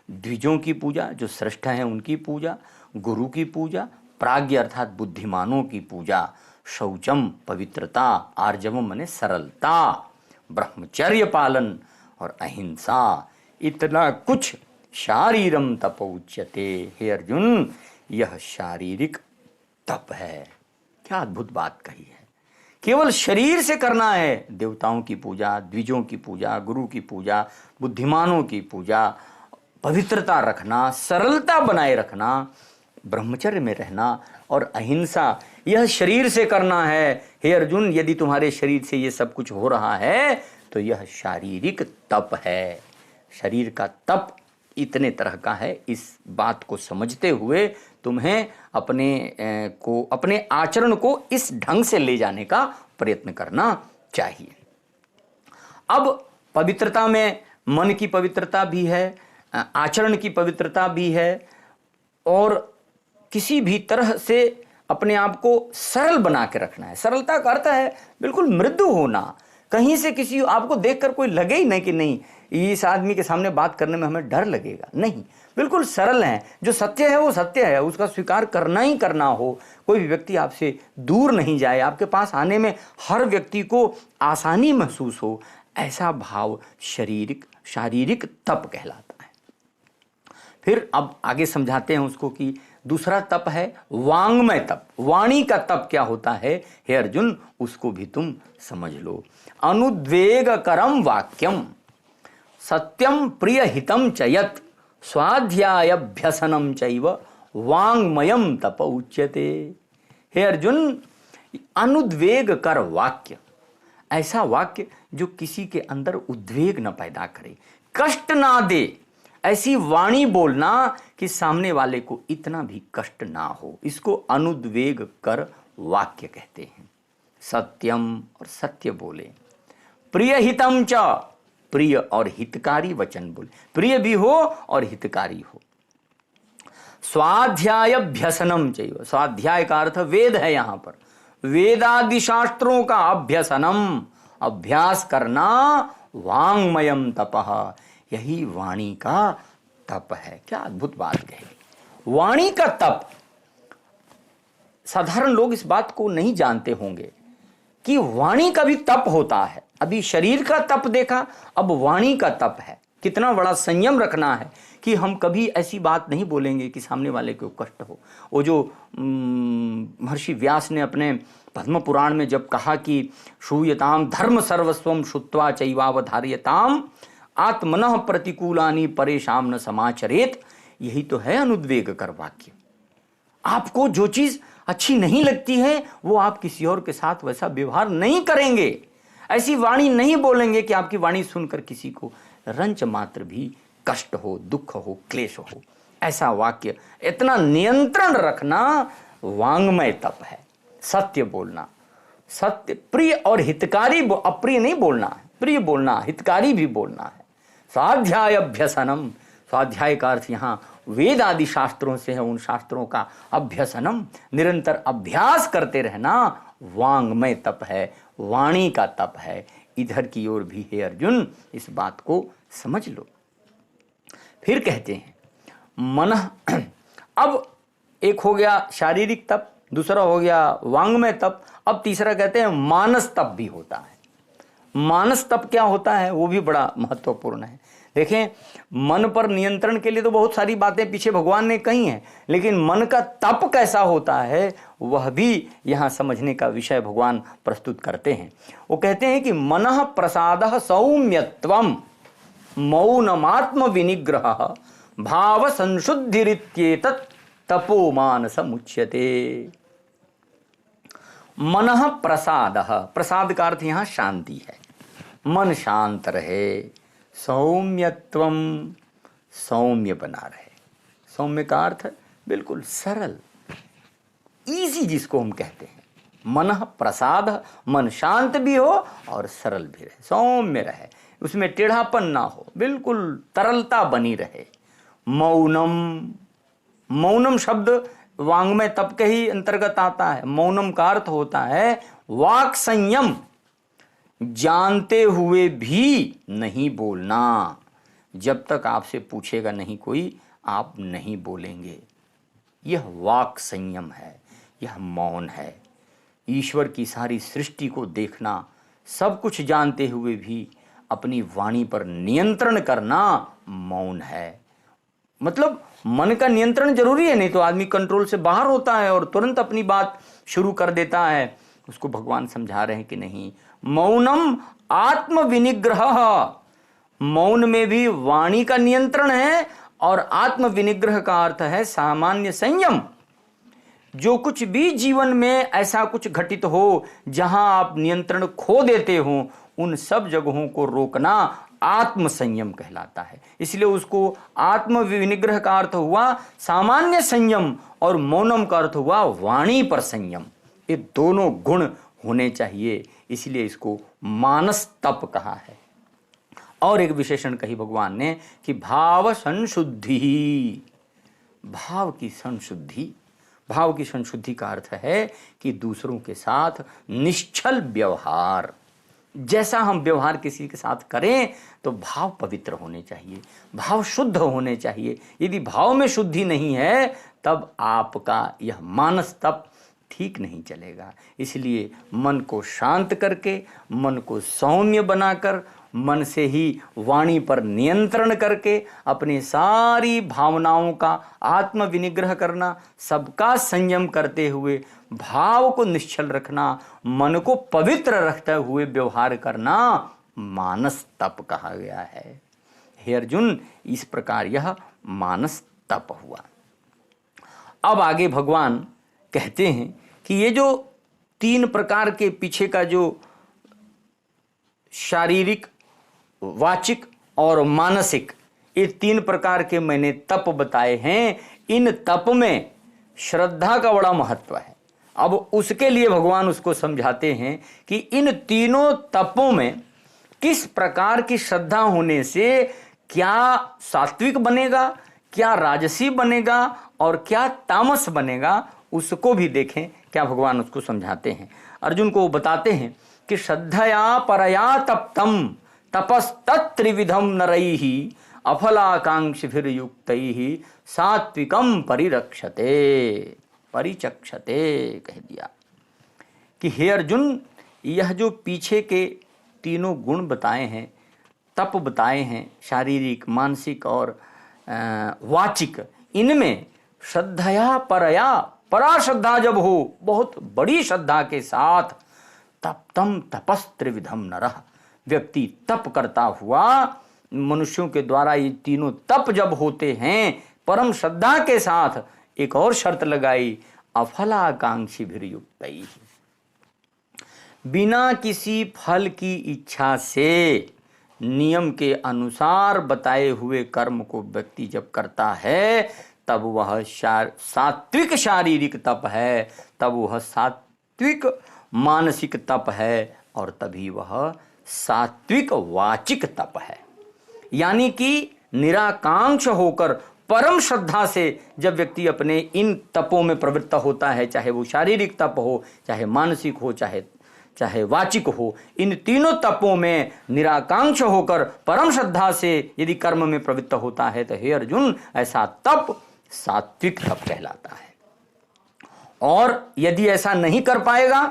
द्विजों की पूजा जो श्रेष्ठ हैं उनकी पूजा, गुरु की पूजा, प्राज्ञ अर्थात बुद्धिमानों की पूजा, शौचम पवित्रता, आर्जवम माने सरलता, ब्रह्मचर्य पालन और अहिंसा, इतना कुछ शारीरम तप उच्यते। हे अर्जुन यह शारीरिक तप है। क्या अद्भुत बात कही है। केवल शरीर से करना है देवताओं की पूजा, द्विजों की पूजा, गुरु की पूजा, बुद्धिमानों की पूजा, पवित्रता रखना, सरलता बनाए रखना, ब्रह्मचर्य में रहना और अहिंसा, यह शरीर से करना है। हे अर्जुन, यदि तुम्हारे शरीर से ये सब कुछ हो रहा है तो यह शारीरिक तप है। शरीर का तप इतने तरह का है। इस बात को समझते हुए तुम्हें अपने आचरण को इस ढंग से ले जाने का प्रयत्न करना चाहिए। अब पवित्रता में मन की पवित्रता भी है, आचरण की पवित्रता भी है, और किसी भी तरह से अपने आप को सरल बना के रखना है। सरलता का अर्थ है बिल्कुल मृदु होना। कहीं से किसी आपको देखकर कोई लगे ही नहीं कि नहीं इस आदमी के सामने बात करने में हमें डर लगेगा, नहीं, बिल्कुल सरल है। जो सत्य है वो सत्य है, उसका स्वीकार करना ही करना हो। कोई भी व्यक्ति आपसे दूर नहीं जाए, आपके पास आने में हर व्यक्ति को आसानी महसूस हो, ऐसा भाव शारीरिक तप कहलाता है। फिर अब आगे समझाते हैं उसको कि दूसरा तप है वांग्मय तप। वाणी का तप क्या होता है हे अर्जुन, उसको भी तुम समझ लो। अनुद्वेगकरम वाक्यम सत्यम प्रिय हितम च यत् स्वाध्यायाभ्यसनम चैव वांग्मयम तप उच्यते। हे अर्जुन, अनुद्वेग कर वाक्य, ऐसा वाक्य जो किसी के अंदर उद्वेग न पैदा करे, कष्ट ना दे, ऐसी वाणी बोलना कि सामने वाले को इतना भी कष्ट ना हो, इसको अनुद्वेग कर वाक्य कहते हैं। सत्यम, और सत्य बोले। प्रिय हितम च, प्रिय और हितकारी वचन बोले, प्रिय भी हो और हितकारी हो। स्वाध्यायाभ्यसनम चाहिए, स्वाध्याय का अर्थ वेद है। यहां पर वेदादि शास्त्रों का अभ्यसनम, अभ्यास करना, वांग्मयम तपः, यही वाणी का तप है। क्या अद्भुत बात कही, वाणी का तप। साधारण लोग इस बात को नहीं जानते होंगे कि वाणी का भी तप होता है। अभी शरीर का तप देखा, अब वाणी का तप है। कितना बड़ा संयम रखना है कि हम कभी ऐसी बात नहीं बोलेंगे कि सामने वाले को कष्ट हो। वो जो महर्षि व्यास ने अपने पद्म पुराण में जब कहा कि श्रूयताम धर्म सर्वस्वम श्रुत्वा चैवावधार्यताम आत्मनः प्रतिकूलानि परेशान न समाचरेत, यही तो है अनुद्वेग कर वाक्य। आपको जो चीज अच्छी नहीं लगती है वो आप किसी और के साथ वैसा व्यवहार नहीं करेंगे, ऐसी वाणी नहीं बोलेंगे कि आपकी वाणी सुनकर किसी को रंच मात्र भी कष्ट हो, दुख हो, क्लेश हो। ऐसा वाक्य, इतना नियंत्रण रखना वांग्मय तप है। सत्य बोलना, सत्य, प्रिय और हितकारी, अप्रिय नहीं बोलना है, प्रिय बोलना, हितकारी भी बोलना है। स्वाध्याय अभ्यसनम, स्वाध्याय का अर्थ यहाँ वेद आदि शास्त्रों से है, उन शास्त्रों का अभ्यसनम, निरंतर अभ्यास करते रहना, वांग्मय तप है, वाणी का तप है। इधर की ओर भी हे अर्जुन इस बात को समझ लो। फिर कहते हैं मन, अब एक हो गया शारीरिक तप, दूसरा हो गया वांग्मय तप, अब तीसरा कहते हैं मानस तप भी होता है। मानस तप क्या होता है वो भी बड़ा महत्वपूर्ण है। देखें, मन पर नियंत्रण के लिए तो बहुत सारी बातें पीछे भगवान ने कही हैं, लेकिन मन का तप कैसा होता है वह भी यहाँ समझने का विषय भगवान प्रस्तुत करते हैं। वो कहते हैं कि मनः प्रसादः सौम्यत्वम मौनमात्म विनिग्रह भाव संशुद्धिरित्येतत् तपो मानसमुच्यते। मनः प्रसादः, प्रसाद का अर्थ यहाँ शांति है, मन शांत रहे। सौम्यत्वम, सौम्य बना रहे। सौम्य का अर्थ बिल्कुल सरल, इजी, जिसको हम कहते हैं। मन प्रसाद, मन शांत भी हो और सरल भी रहे, सौम्य रहे, उसमें टेढ़ापन ना हो, बिल्कुल तरलता बनी रहे। मौनम, मौनम शब्द वांग्मय तप के ही अंतर्गत आता है। मौनम का अर्थ होता है वाक संयम, जानते हुए भी नहीं बोलना। जब तक आपसे पूछेगा नहीं कोई, आप नहीं बोलेंगे। यह वाक संयम है, यह मौन है। ईश्वर की सारी सृष्टि को देखना, सब कुछ जानते हुए भी अपनी वाणी पर नियंत्रण करना मौन है। मतलब मन का नियंत्रण जरूरी है, नहीं तो आदमी कंट्रोल से बाहर होता है और तुरंत अपनी बात शुरू कर देता है उसको भगवान समझा रहे हैं कि नहीं, मौनम आत्म विनिग्रह, मौन में भी वाणी का नियंत्रण है, और आत्म विनिग्रह का अर्थ है सामान्य संयम। जो कुछ भी जीवन में ऐसा कुछ घटित हो जहां आप नियंत्रण खो देते हो, उन सब जगहों को रोकना आत्म संयम कहलाता है। इसलिए उसको आत्म विनिग्रह का अर्थ हुआ सामान्य संयम, और मौनम का अर्थ हुआ वाणी पर संयम। ये दोनों गुण होने चाहिए, इसलिए इसको मानस तप कहा है। और एक विशेषण कही भगवान ने कि भाव संशुद्धि, भाव की संशुद्धि। भाव की संशुद्धि का अर्थ है कि दूसरों के साथ निश्चल व्यवहार। जैसा हम व्यवहार किसी के साथ करें तो भाव पवित्र होने चाहिए, भाव शुद्ध होने चाहिए। यदि भाव में शुद्धि नहीं है तब आपका यह मानस तप ठीक नहीं चलेगा। इसलिए मन को शांत करके, मन को सौम्य बनाकर, मन से ही वाणी पर नियंत्रण करके, अपनी सारी भावनाओं का आत्म विनिग्रह करना, सबका संयम करते हुए भाव को निश्चल रखना, मन को पवित्र रखते हुए व्यवहार करना मानस तप कहा गया है। हे अर्जुन, इस प्रकार यह मानस तप हुआ। अब आगे भगवान कहते हैं कि ये जो 3 प्रकार के पीछे का जो शारीरिक, वाचिक और मानसिक, ये 3 प्रकार के मैंने तप बताए हैं, इन तप में श्रद्धा का बड़ा महत्व है। अब उसके लिए भगवान उसको समझाते हैं कि इन तीनों तपों में किस प्रकार की श्रद्धा होने से क्या सात्विक बनेगा, क्या राजसी बनेगा और क्या तामस बनेगा, उसको भी देखें। क्या भगवान उसको समझाते हैं। अर्जुन को बताते हैं कि श्रद्धया परया तप्तम तपस्तत्त्रिविधम नरैहि अफलाकांक्षिभिर्युक्तैहि सात्विकम परिरक्षते परिचक्षते कह दिया कि हे अर्जुन, यह जो पीछे के तीनों गुण बताए हैं, तप बताए हैं, शारीरिक, मानसिक और वाचिक, इनमें श्रद्धया परया, परा श्रद्धा जब हो, बहुत बड़ी श्रद्धा के साथ, तप्तम तपस्त्रिविधम नरः, व्यक्ति तप करता हुआ, मनुष्यों के द्वारा ये तीनों तप जब होते हैं परम श्रद्धा के साथ, एक और शर्त लगाई, अफलाकांक्षिभिर्युक्तैः, बिना किसी फल की इच्छा से नियम के अनुसार बताए हुए कर्म को व्यक्ति जब करता है तब वह सात्विक शारीरिक तप है, तब वह सात्विक मानसिक तप है, और तभी वह सात्विक वाचिक तप है। यानी कि निराकांक्ष होकर परम श्रद्धा से जब व्यक्ति अपने इन तपों में प्रवृत्त होता है, चाहे वो शारीरिक तप हो, चाहे मानसिक हो, चाहे वाचिक हो, इन तीनों तपों में निराकांक्ष होकर परम श्रद्धा से यदि कर्म में प्रवृत्त होता है तो हे अर्जुन, ऐसा तप सात्विक तप कहलाता है। और यदि ऐसा नहीं कर पाएगा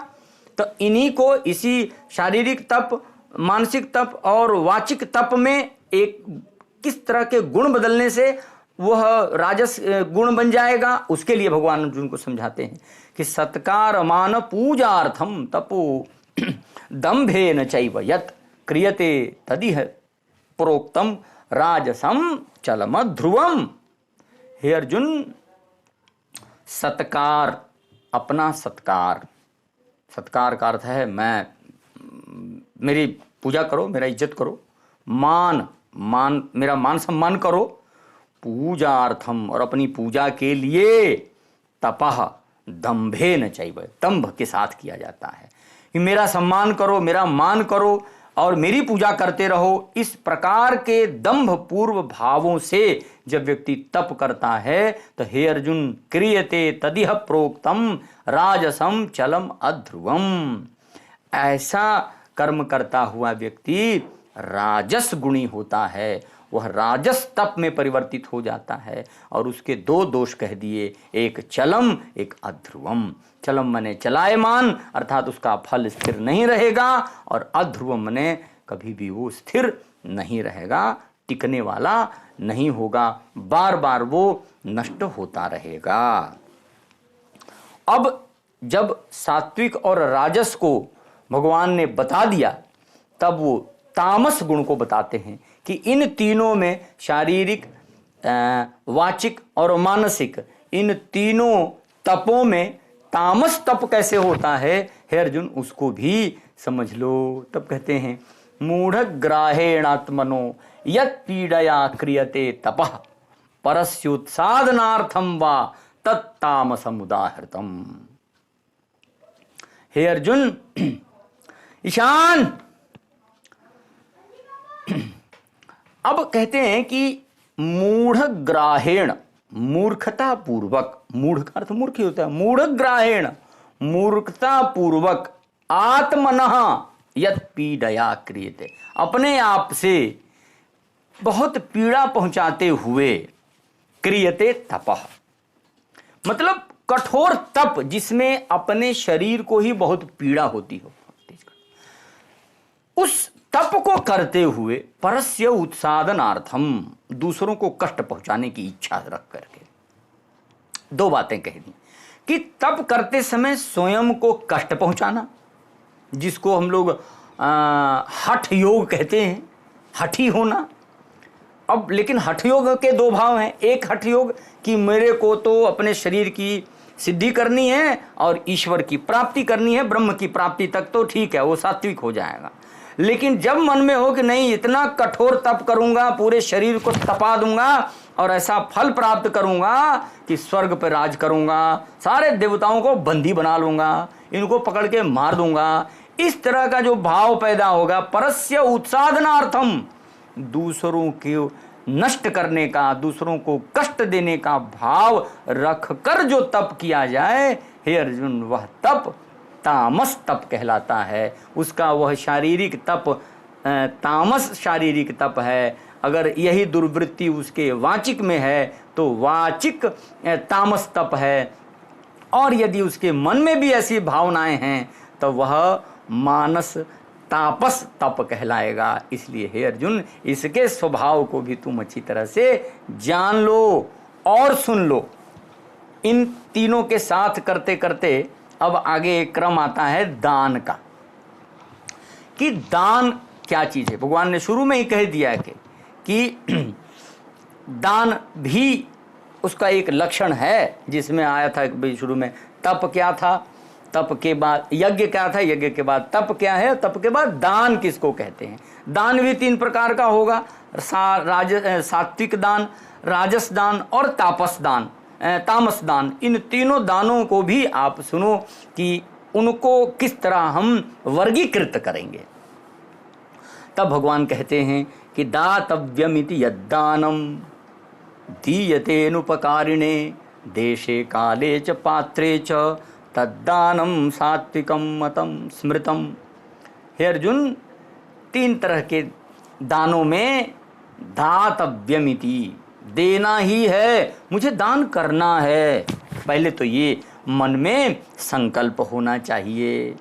तो इन्हीं को, इसी शारीरिक तप, मानसिक तप और वाचिक तप में एक किस तरह के गुण बदलने से वह राजस गुण बन जाएगा, उसके लिए भगवान अर्जुन को समझाते हैं कि सत्कार मान पूजार्थम तपो दंभेन चैव यत् क्रियते तदिह प्रोक्तम राजसम चलम ध्रुवम। हे अर्जुन, सत्कार, अपना सत्कार, सत्कार का अर्थ है मेरी पूजा करो, मेरा इज्जत करो, मेरा मान सम्मान करो, पूजार्थम, और अपनी पूजा के लिए तपः दंभेन चैव, दंभ के साथ किया जाता है कि मेरा सम्मान करो, मेरा मान करो और मेरी पूजा करते रहो। इस प्रकार के दंभ पूर्व भावों से जब व्यक्ति तप करता है तो हे अर्जुन, क्रियते तदिह प्रोक्तम राजसम चलम अध्रुवम, ऐसा कर्म करता हुआ व्यक्ति राजस गुणी होता है, वह राजस तप में परिवर्तित हो जाता है। और उसके 2 दोष कह दिए, एक चलम, एक अध्रुवम। चलम मने चलायमान, अर्थात उसका फल स्थिर नहीं रहेगा, और अध्रुवम मने कभी भी वो स्थिर नहीं रहेगा, टिकने वाला नहीं होगा, बार बार वो नष्ट होता रहेगा। अब जब सात्विक और राजस को भगवान ने बता दिया, तब वो तामस गुण को बताते हैं कि इन तीनों में शारीरिक, वाचिक और मानसिक, इन तीनों तपों में तामस तप कैसे होता है हे अर्जुन, उसको भी समझ लो। तब कहते हैं मूढ़ ग्राहेणात्मनो यत् पीड़या क्रियते तपः परस्योत्साधनार्थम वा तत्तामसम उदाहृतम। हे अर्जुन, ईशान, अब कहते हैं कि मूढ़ ग्राहेण, मूर्खता पूर्वक, मूढ़ का अर्थ मूर्ख ही होता है, मूढ़ ग्राहेण, मूर्खता पूर्वक, आत्मनः यत् पीड़या क्रियते, अपने आप से बहुत पीड़ा पहुंचाते हुए, क्रियते तपः, मतलब कठोर तप जिसमें अपने शरीर को ही बहुत पीड़ा होती हो, उस तप को करते हुए परस्य उत्साधनार्थम, दूसरों को कष्ट पहुंचाने की इच्छा रख करके। दो बातें कह दी कि तप करते समय स्वयं को कष्ट पहुंचाना, जिसको हम लोग हठ योग कहते हैं, हठी होना। अब लेकिन हठ योग के दो भाव हैं, एक हठ योग कि मेरे को तो अपने शरीर की सिद्धि करनी है और ईश्वर की प्राप्ति करनी है, ब्रह्म की प्राप्ति तक तो ठीक है, वो सात्विक हो जाएगा। लेकिन जब मन में हो कि नहीं, इतना कठोर तप करूंगा, पूरे शरीर को तपा दूंगा और ऐसा फल प्राप्त करूंगा कि स्वर्ग पर राज करूंगा, सारे देवताओं को बंदी बना लूंगा, इनको पकड़ के मार दूंगा, इस तरह का जो भाव पैदा होगा, परस्य उत्साधनार्थम, दूसरों को नष्ट करने का, दूसरों को कष्ट देने का भाव रखकर जो तप किया जाए, हे अर्जुन, वह तप तामस तप कहलाता है। उसका वह शारीरिक तप तामस शारीरिक तप है। अगर यही दुर्वृत्ति उसके वाचिक में है तो वाचिक तामस तप है, और यदि उसके मन में भी ऐसी भावनाएं हैं तो वह मानस तापस तप कहलाएगा। इसलिए हे अर्जुन, इसके स्वभाव को भी तुम अच्छी तरह से जान लो और सुन लो। इन तीनों के साथ करते करते अब आगे एक क्रम आता है दान का, कि दान क्या चीज है। भगवान ने शुरू में ही कह दिया है कि दान भी उसका एक लक्षण है, जिसमें आया था शुरू में तप क्या था, तप के बाद यज्ञ क्या था, यज्ञ के बाद तप क्या है, तप के बाद दान किसको कहते हैं। दान भी तीन प्रकार का होगा, सात्विक दान, राजस दान और तापस दान, तामस दान। इन तीनों दानों को भी आप सुनो कि उनको किस तरह हम वर्गीकृत करेंगे। तब भगवान कहते हैं कि दातव्यमिति यद्दानम दीयतेनुपकारिणे देशे काले च पात्रे च तद्दानम सात्विकम मतम स्मृतम। हे अर्जुन, तीन तरह के दानों में दातव्यमिति, देना ही है, मुझे दान करना है, पहले तो ये मन में संकल्प होना चाहिए।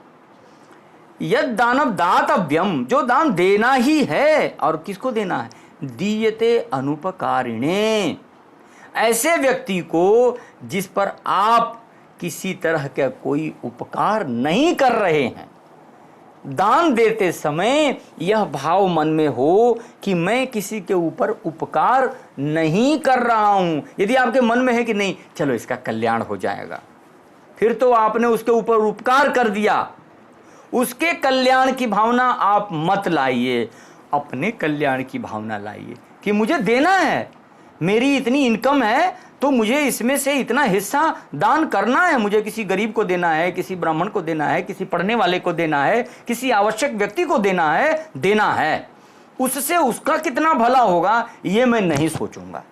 यद दानव दातव्यम, जो दान देना ही है, और किसको देना है, दीयते अनुपकारिणे, ऐसे व्यक्ति को जिस पर आप किसी तरह का कोई उपकार नहीं कर रहे हैं। दान देते समय यह भाव मन में हो कि मैं किसी के ऊपर उपकार नहीं कर रहा हूं। यदि आपके मन में है कि नहीं, चलो इसका कल्याण हो जाएगा, फिर तो आपने उसके ऊपर उपकार कर दिया। उसके कल्याण की भावना आप मत लाइए, अपने कल्याण की भावना लाइए कि मुझे देना है, मेरी इतनी इनकम है तो मुझे इसमें से इतना हिस्सा दान करना है, मुझे किसी गरीब को देना है, किसी ब्राह्मण को देना है, किसी पढ़ने वाले को देना है, किसी आवश्यक व्यक्ति को देना है। उससे उसका कितना भला होगा ये मैं नहीं सोचूंगा,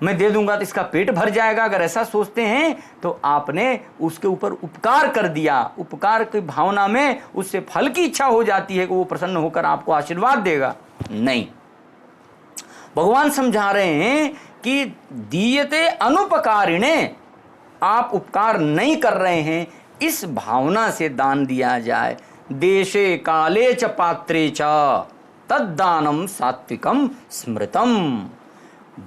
मैं दे दूंगा तो इसका पेट भर जाएगा। अगर ऐसा सोचते हैं तो आपने उसके ऊपर उपकार कर दिया। उपकार की भावना में उससे फल की इच्छा हो जाती है कि वो प्रसन्न होकर आपको आशीर्वाद देगा। नहीं, भगवान समझा रहे हैं कि दीयते अनुपकारिणे, आप उपकार नहीं कर रहे हैं, इस भावना से दान दिया जाए। देशे काले च पात्रे च तद्दानम सात्विकम स्मृतम।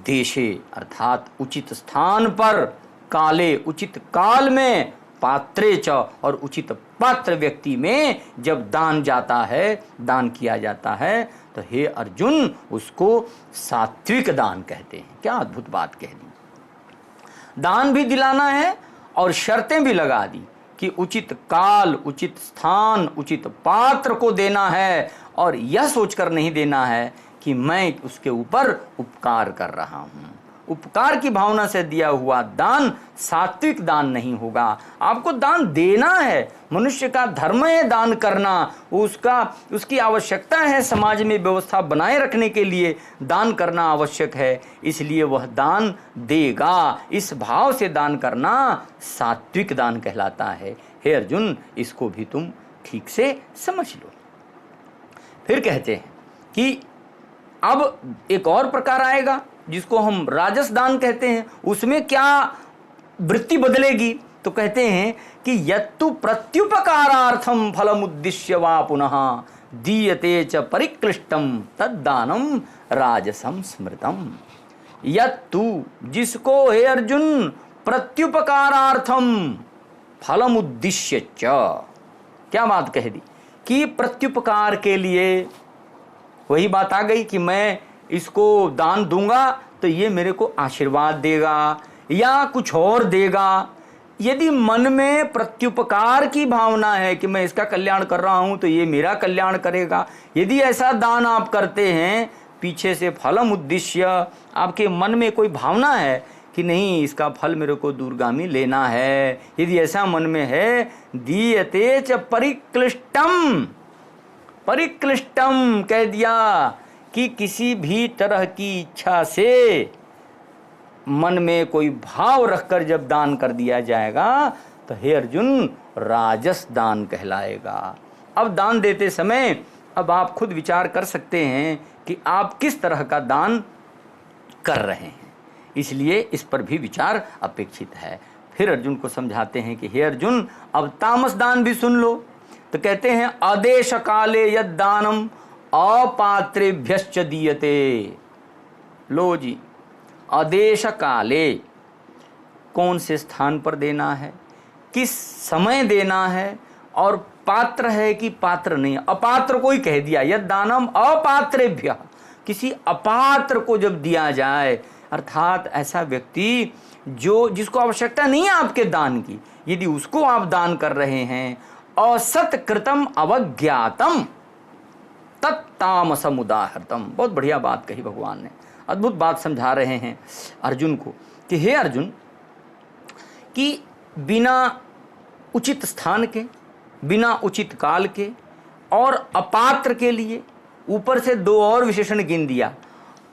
देशे अर्थात उचित स्थान पर, काले उचित काल में, पात्रे च, और उचित पात्र व्यक्ति में जब दान जाता है, दान किया जाता है, तो हे अर्जुन उसको सात्विक दान कहते हैं। क्या अद्भुत बात कह दी। दान भी दिलाना है और शर्तें भी लगा दी कि उचित काल, उचित स्थान, उचित पात्र को देना है, और यह सोचकर नहीं देना है कि मैं उसके ऊपर उपकार कर रहा हूं। उपकार की भावना से दिया हुआ दान सात्विक दान नहीं होगा। आपको दान देना है, मनुष्य का धर्म है दान करना, उसकी आवश्यकता है समाज में व्यवस्था बनाए रखने के लिए दान करना आवश्यक है, इसलिए वह दान देगा। इस भाव से दान करना सात्विक दान कहलाता है। हे अर्जुन, इसको भी तुम ठीक से समझ लो। फिर कहते हैं कि अब एक और प्रकार आएगा जिसको हम राजस दान कहते हैं। उसमें क्या वृत्ति बदलेगी? तो कहते हैं कि यत्तु प्रत्युपकारार्थम फलमुद्दिश्य वा पुनः दीयते च परिक्लिष्टम तद्दानम राजसम स्मृतम। यत्तु, जिसको हे अर्जुन प्रत्युपकारार्थम फलमुद्दिश्य च, क्या बात कह दी कि प्रत्युपकार के लिए, वही बात आ गई कि मैं इसको दान दूंगा तो ये मेरे को आशीर्वाद देगा या कुछ और देगा। यदि मन में प्रत्युपकार की भावना है कि मैं इसका कल्याण कर रहा हूं तो ये मेरा कल्याण करेगा, यदि ऐसा दान आप करते हैं, पीछे से फलम उद्देश्य आपके मन में कोई भावना है कि नहीं इसका फल मेरे को दूरगामी लेना है, यदि ऐसा मन में है, दीयते च परिक्लिष्टम, परिक्लिष्टम कह दिया कि किसी भी तरह की इच्छा से मन में कोई भाव रखकर जब दान कर दिया जाएगा तो हे अर्जुन राजस दान कहलाएगा। अब दान देते समय अब आप खुद विचार कर सकते हैं कि आप किस तरह का दान कर रहे हैं, इसलिए इस पर भी विचार अपेक्षित है। फिर अर्जुन को समझाते हैं कि हे अर्जुन, अब तामस दान भी सुन लो। तो कहते हैं आदेश काले यद दानम अपात्रेभ्यश्च दीयते। लो जी, आदेश काले, कौन से स्थान पर देना है, किस समय देना है, और पात्र है कि पात्र नहीं। अपात्र को ही कह दिया, यद दानम अपात्रेभ्य, किसी अपात्र को जब दिया जाए, अर्थात ऐसा व्यक्ति जिसको आवश्यकता नहीं है आपके दान की, यदि उसको आप दान कर रहे हैं, असत्कृतम अवज्ञातम तत्तामसम उदाहृतम। बहुत बढ़िया बात कही भगवान ने, अद्भुत बात समझा रहे हैं अर्जुन को कि हे अर्जुन, कि बिना उचित स्थान के, बिना उचित काल के और अपात्र के लिए ऊपर से दो और विशेषण गिन दिया,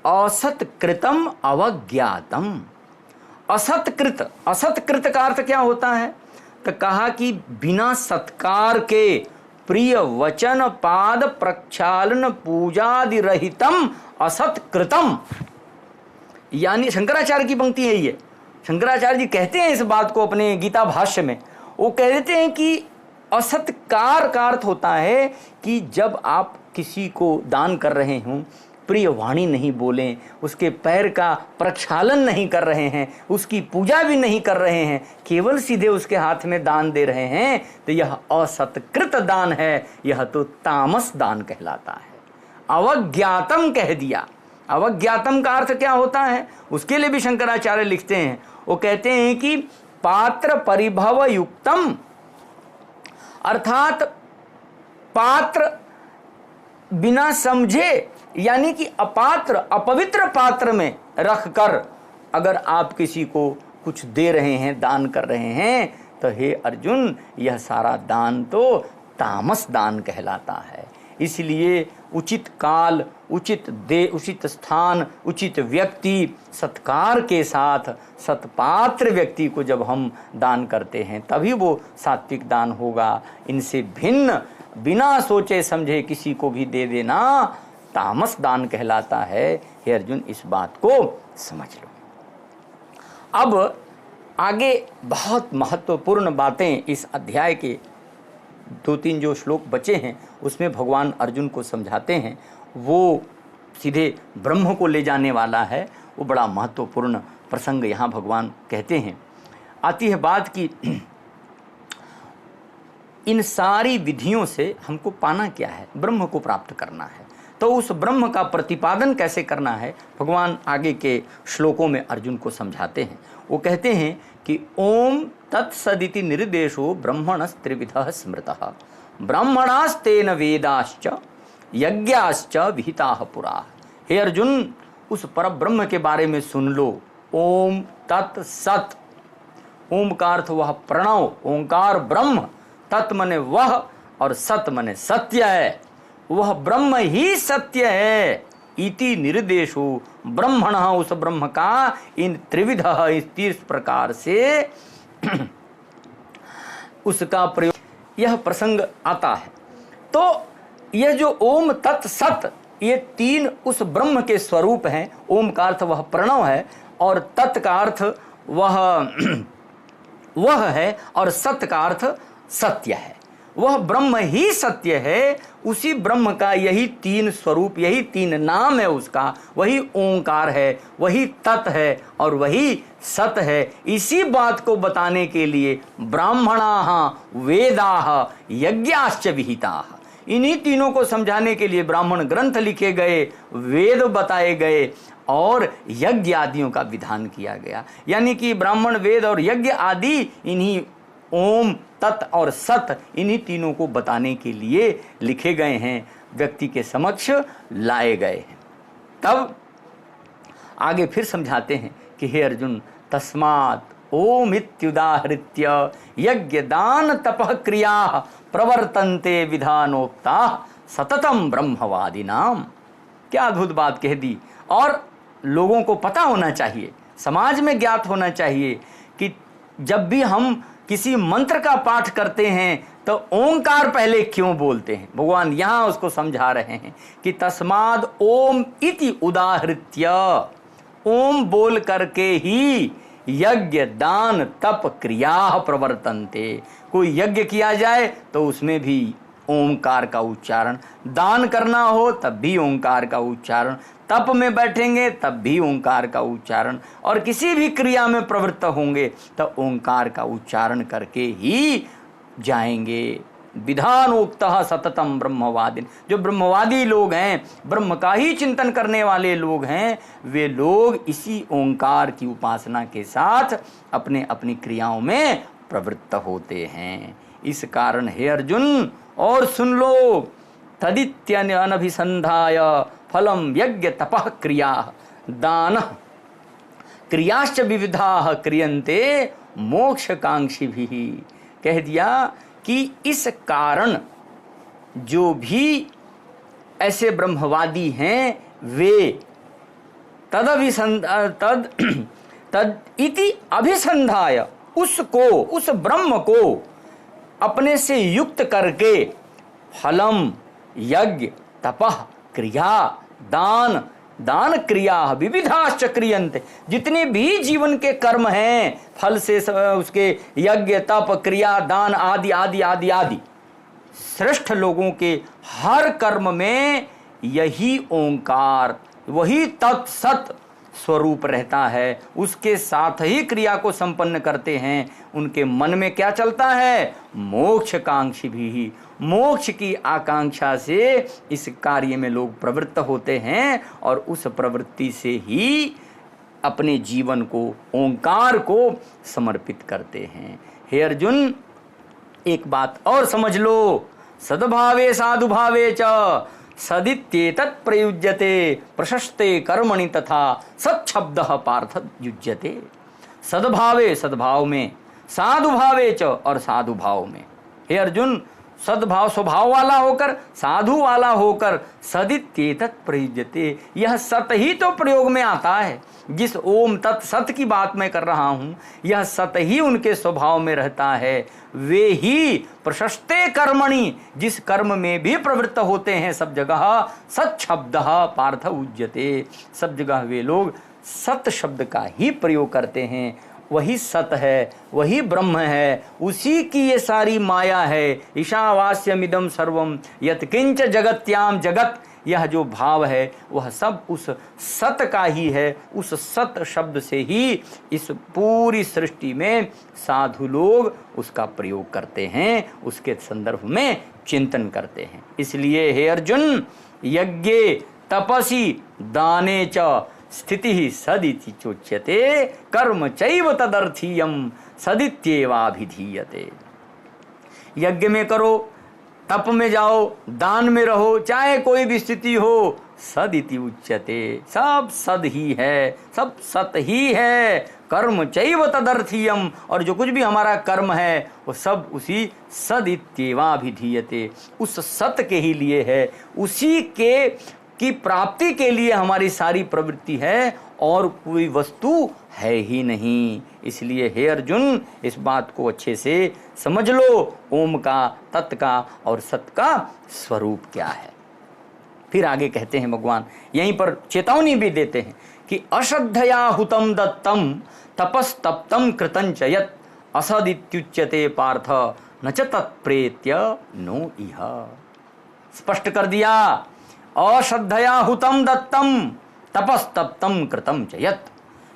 असत्कृतम अवज्ञातम। असत्कृत, असत्कृत का अर्थ क्या होता है? तो कहा कि बिना सत्कार के, प्रिय वचन पाद प्रक्षालन पूजादि रहितम असत्कृतम। यानी शंकराचार्य की पंक्ति है ये। शंकराचार्य जी कहते हैं इस बात को अपने गीता भाष्य में, वो कह देते हैं कि असत्कार का अर्थ होता है कि जब आप किसी को दान कर रहे हों, प्रिय वाणी नहीं बोलें, उसके पैर का प्रक्षालन नहीं कर रहे हैं, उसकी पूजा भी नहीं कर रहे हैं, केवल सीधे उसके हाथ में दान दे रहे हैं, तो यह असत्कृत दान है, यह तो तामस दान कहलाता है। अवज्ञातम कह दिया। अवज्ञातम का अर्थ क्या होता है? उसके लिए भी शंकराचार्य लिखते हैं, वो कहते हैं कि पात्र परिभव युक्तम, अर्थात पात्र बिना समझे, यानी कि अपात्र, अपवित्र पात्र में रखकर अगर आप किसी को कुछ दे रहे हैं, दान कर रहे हैं, तो हे अर्जुन, यह सारा दान तो तामस दान कहलाता है। इसलिए उचित काल, उचित स्थान, उचित व्यक्ति, सत्कार के साथ सत्पात्र व्यक्ति को जब हम दान करते हैं तभी वो सात्विक दान होगा। इनसे भिन्न बिना सोचे समझे किसी को भी दे देना तामस दान कहलाता है। हे अर्जुन, इस बात को समझ लो। अब आगे बहुत महत्वपूर्ण बातें इस अध्याय के 2-3 जो श्लोक बचे हैं उसमें भगवान अर्जुन को समझाते हैं, वो सीधे ब्रह्म को ले जाने वाला है। वो बड़ा महत्वपूर्ण प्रसंग यहाँ भगवान कहते हैं। आती है बात कि इन सारी विधियों से हमको पाना क्या है, ब्रह्म को प्राप्त करना है। तो उस ब्रह्म का प्रतिपादन कैसे करना है, भगवान आगे के श्लोकों में अर्जुन को समझाते हैं। वो कहते हैं कि ओम तत्सदिति निर्देशो ब्रह्मणस्त्रिविधः स्मृतः ब्राह्मणास्तेन वेदाश्च यज्ञाश्च विहिताः पुरा। हे अर्जुन, उस परब्रह्म के बारे में सुन लो। ओम तत् सत, ओम का अर्थ वह प्रणव, ओंकार ब्रह्म, तत् मने वह और सत मने सत्य है, वह ब्रह्म ही सत्य है। इति निर्देशो ब्रह्मणः, उस ब्रह्म का इन त्रिविधः, इस 30 प्रकार से उसका प्रयोग, यह प्रसंग आता है। तो यह जो ओम तत् सत, ये 3 उस ब्रह्म के स्वरूप हैं। ओम का अर्थ वह प्रणव है और तत् का अर्थ वह है और सत्य का अर्थ सत्य है। वह ब्रह्म ही सत्य है, उसी ब्रह्म का यही 3 स्वरूप, यही 3 नाम है उसका। वही ओंकार है, वही तत् है और वही सत है। इसी बात को बताने के लिए ब्राह्मणाः वेदाः यज्ञाश्च विहिताः, इन्हीं तीनों को समझाने के लिए ब्राह्मण ग्रंथ लिखे गए, वेद बताए गए और यज्ञ आदियों का विधान किया गया। यानी कि ब्राह्मण, वेद और यज्ञ आदि इन्हीं ओम तत् और सत, इन्हीं तीनों को बताने के लिए लिखे गए हैं, व्यक्ति के समक्ष लाए गए हैं। तब आगे फिर समझाते हैं कि हे अर्जुन, तस्मात् ओम इत्युदाहृत्य यज्ञ दान तपः क्रियाः प्रवर्तन्ते विधानोक्ता सततम ब्रह्मवादिनाम। क्या अद्भुत बात कह दी। और लोगों को पता होना चाहिए, समाज में ज्ञात होना चाहिए कि जब भी हम किसी मंत्र का पाठ करते हैं तो ओंकार पहले क्यों बोलते हैं। भगवान यहाँ उसको समझा रहे हैं कि तस्माद ओम इति उदाहृत्य, ओम बोल करके ही यज्ञ दान तप क्रिया प्रवर्तन्ते। कोई यज्ञ किया जाए तो उसमें भी ओंकार का उच्चारण, दान करना हो तब भी ओंकार का उच्चारण, तप में बैठेंगे तब भी ओंकार का उच्चारण, और किसी भी क्रिया में प्रवृत्त होंगे तो ओंकार का उच्चारण करके ही जाएंगे। विधानोक्तः सततम ब्रह्मवादिन, जो ब्रह्मवादी लोग हैं, ब्रह्म का ही चिंतन करने वाले लोग हैं, वे लोग इसी ओंकार की उपासना के साथ अपने अपनी क्रियाओं में प्रवृत्त होते हैं। इस कारण हे अर्जुन, और सुन लो, तदित्यनभिसंधाय फलम यज्ञ तपः क्रिया दान क्रियाश्च विविधाः क्रियन्ते मोक्षकांक्षी भी। कह दिया कि इस कारण जो भी ऐसे ब्रह्मवादी हैं वे तद इति अभिसंधाय, उसको, उस ब्रह्म को अपने से युक्त करके फलम यज्ञ तपः क्रिया दान क्रिया विविधाश्च क्रियन्ते, जितने भी जीवन के कर्म हैं, फल से उसके यज्ञ तप क्रिया दान आदि आदि आदि आदि, श्रेष्ठ लोगों के हर कर्म में यही ओंकार, वही तत्सत स्वरूप रहता है, उसके साथ ही क्रिया को संपन्न करते हैं। उनके मन में क्या चलता है? मोक्षकांक्षी भी, मोक्ष की आकांक्षा से इस कार्य में लोग प्रवृत्त होते हैं और उस प्रवृत्ति से ही अपने जीवन को ओंकार को समर्पित करते हैं। हे अर्जुन, एक बात और समझ लो, सद्भावे साधुभावे च सदित्येतत् प्रयुज्यते प्रशस्ते कर्मणि तथा सच्छब्दः पार्थ युज्यते। सद्भावे, सद्भाव में, साधुभावे च, और साधुभाव में। हे अर्जुन, सद्भाव स्वभाव वाला होकर, साधु वाला होकर, सदित्येतत् प्रयुज्यते, यह सत ही तो प्रयोग में आता है। जिस ओम तत् सत की बात मैं कर रहा हूं, यह सत ही उनके स्वभाव में रहता है। वे ही प्रशस्ते कर्मणि, जिस कर्म में भी प्रवृत्त होते हैं, सब जगह सत शब्द पार्थ उज्यते, सब जगह वे लोग सत शब्द का ही प्रयोग करते हैं। वही सत है, वही ब्रह्म है, उसी की ये सारी माया है। ईशावास्यमिदं सर्वम यत्किंच जगत्याम जगत, यह जो भाव है वह सब उस सत का ही है। उस सत शब्द से ही इस पूरी सृष्टि में साधु लोग उसका प्रयोग करते हैं, उसके संदर्भ में चिंतन करते हैं। इसलिए हे अर्जुन, यज्ञे तपसि दाने च स्थिति सदिति चोच्यते, कर्म चैव तदर्थीयम सदित्येवाभिधीयते। यज्ञ में करो, तप में जाओ, दान में रहो, चाहे कोई भी स्थिति हो, सदिति उच्यते, सब सद ही है, सब सत ही है। कर्म चैव तदर्थीयम, और जो कुछ भी हमारा कर्म है वो सब उसी सदित्येवाभिधीयते, उस सत के ही लिए है, उसी के की प्राप्ति के लिए हमारी सारी प्रवृत्ति है, और कोई वस्तु है ही नहीं। इसलिए हे अर्जुन, इस बात को अच्छे से समझ लो, ओम का, तत् का और सत का स्वरूप क्या है। फिर आगे कहते हैं भगवान, यहीं पर चेतावनी भी देते हैं कि अश्रद्धया हुतम दत्तम तपस्तप्तम कृतं च यत् असदित्युच्यते पार्थ न च तत्प्रेत्य नो इह। स्पष्ट कर दिया, अश्रद्धया हुतम दत्तम तपस्तप्तम कृतं च यत्,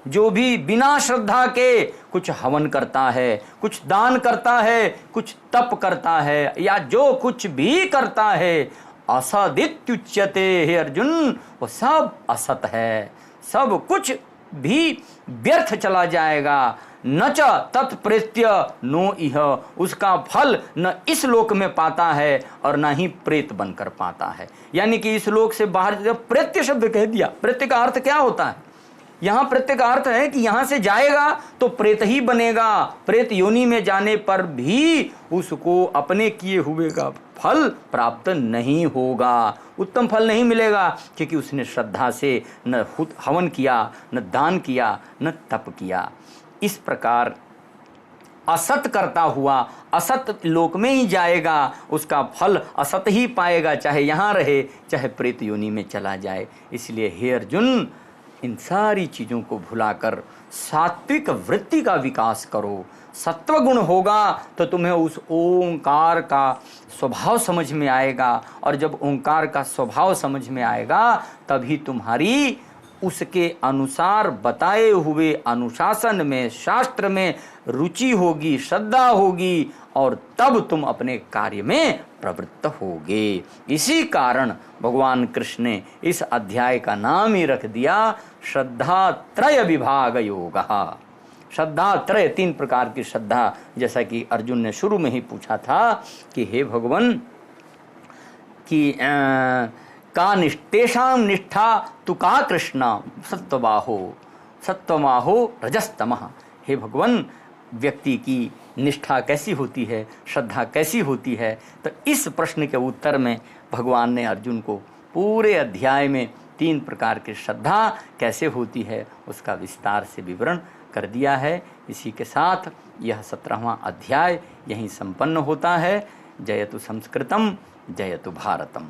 जो भी बिना श्रद्धा के कुछ हवन करता है, कुछ दान करता है, कुछ तप करता है, या जो कुछ भी करता है, असदित्युच्यते, हे अर्जुन, वो सब असत है, सब कुछ भी व्यर्थ चला जाएगा। न च तत्प्रेत्य नो इह, उसका फल न इस लोक में पाता है और न ही प्रेत बनकर पाता है। यानी कि इस लोक से बाहर, जब प्रेत्य शब्द कह दिया, प्रेत्य का अर्थ क्या होता है? यहाँ प्रेत्य का अर्थ है कि यहाँ से जाएगा तो प्रेत ही बनेगा, प्रेत योनि में जाने पर भी उसको अपने किए हुए का फल प्राप्त नहीं होगा, उत्तम फल नहीं मिलेगा, क्योंकि उसने श्रद्धा से न हवन किया, न दान किया, न तप किया। इस प्रकार असत करता हुआ असत लोक में ही जाएगा, उसका फल असत ही पाएगा, चाहे यहाँ रहे चाहे प्रेत योनि में चला जाए। इसलिए हे अर्जुन, इन सारी चीज़ों को भुलाकर सात्विक वृत्ति का विकास करो। सत्वगुण होगा तो तुम्हें उस ओंकार का स्वभाव समझ में आएगा, और जब ओंकार का स्वभाव समझ में आएगा तभी तुम्हारी उसके अनुसार बताए हुए अनुशासन में, शास्त्र में रुचि होगी, श्रद्धा होगी, और तब तुम अपने कार्य में प्रवृत्त होगे। इसी कारण भगवान कृष्ण ने इस अध्याय का नाम ही रख दिया श्रद्धा त्रय विभाग योग। श्रद्धा त्रय, तीन प्रकार की श्रद्धा, जैसा कि अर्जुन ने शुरू में ही पूछा था कि हे भगवान कि का निष्ठेषाम निष्ठा तु का कृष्ण सत्वमाहो रजस्तमः। हे भगवान, व्यक्ति की निष्ठा कैसी होती है, श्रद्धा कैसी होती है? तो इस प्रश्न के उत्तर में भगवान ने अर्जुन को पूरे अध्याय में तीन प्रकार की श्रद्धा कैसे होती है उसका विस्तार से विवरण कर दिया है। इसी के साथ यह 17वां अध्याय यहीं संपन्न होता है। जयतु संस्कृतम, जयतु भारतम।